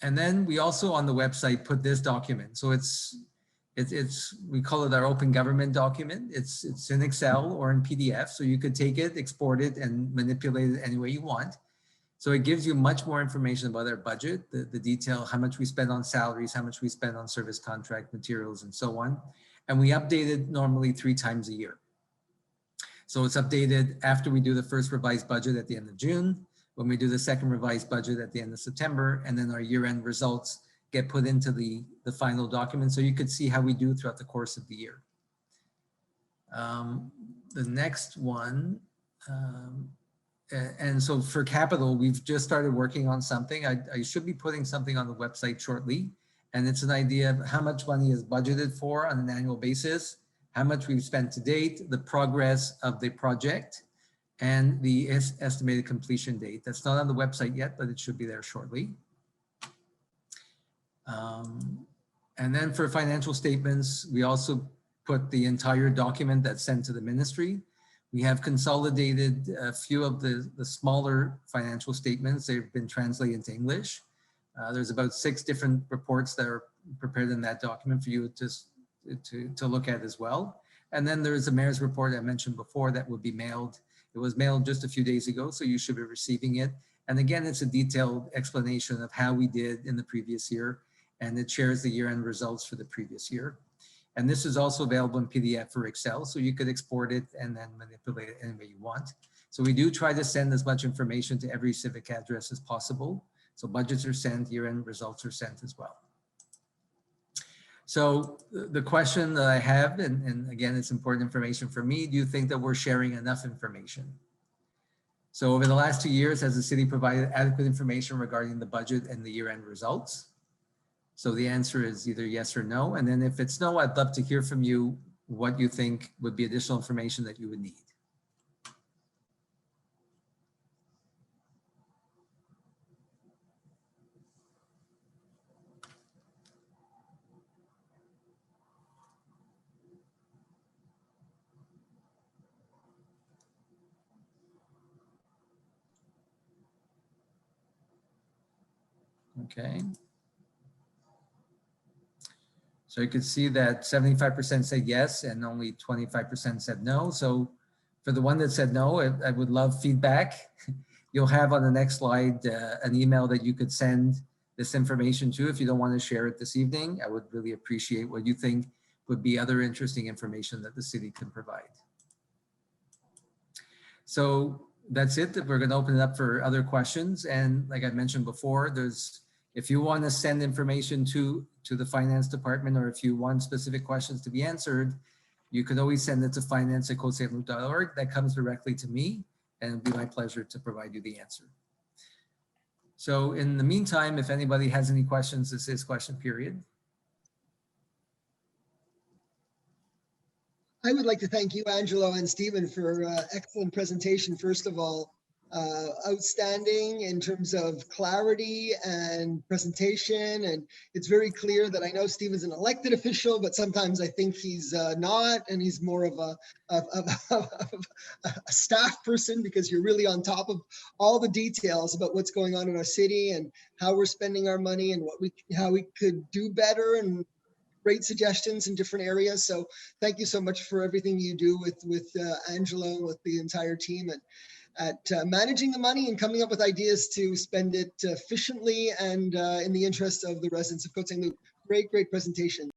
And then we also on the website put this document. So we call it our open government document. It's in Excel or in PDF. So you could take it, export it, and manipulate it any way you want. So it gives you much more information about our budget, the detail, how much we spend on salaries, how much we spend on service contract materials, and so on. And we update it normally 3 times a year. So it's updated after we do the first revised budget at the end of June, when we do the second revised budget at the end of September, and then our year-end results get put into the final document. So you could see how we do throughout the course of the year. The next one, and so for capital, we've just started working on something. I should be putting something on the website shortly. And it's an idea of how much money is budgeted for on an annual basis, how much we've spent to date, the progress of the project, and the estimated completion date. That's not on the website yet, but it should be there shortly. And then for financial statements, we also put the entire document that's sent to the ministry. We have consolidated a few of the smaller financial statements. They've been translated into English. There's about 6 different reports that are prepared in that document for you to look at as well. And then there's a mayor's report I mentioned before that will be mailed. It was mailed just a few days ago, so you should be receiving it. And again, it's a detailed explanation of how we did in the previous year, and it shares the year-end results for the previous year. And this is also available in PDF or Excel, so you could export it and then manipulate it any way you want. So we do try to send as much information to every civic address as possible. So budgets are sent, year-end results are sent as well. So the question that I have, and again, it's important information for me, do you think that we're sharing enough information? So over the last 2 years, has the city provided adequate information regarding the budget and the year-end results? So the answer is either yes or no. And then if it's no, I'd love to hear from you what you think would be additional information that you would need. Okay. So you could see that 75% said yes and only 25% said no. So for the one that said no, I would love feedback. You'll have on the next slide an email that you could send this information to. If you don't want to share it this evening, I would really appreciate what you think would be other interesting information that the city can provide. So that's it. We're going to open it up for other questions. And like I mentioned before, if you want to send information to the finance department, or if you want specific questions to be answered, you can always send it to finance@cosaintluc.org. That comes directly to me, and it'll be my pleasure to provide you the answer. So in the meantime, if anybody has any questions, this is question period. I would like to thank you, Angelo and Stephen, for excellent presentation. First of all, outstanding in terms of clarity and presentation. And it's very clear that I know Stephen's an elected official, but sometimes I think he's not, and he's more of a staff person, because you're really on top of all the details about what's going on in our city and how we're spending our money and how we could do better, and great suggestions in different areas. So thank you so much for everything you do with Angelo and with the entire team, and at managing the money and coming up with ideas to spend it efficiently and in the interest of the residents of Côte Saint-Luc. Great presentation.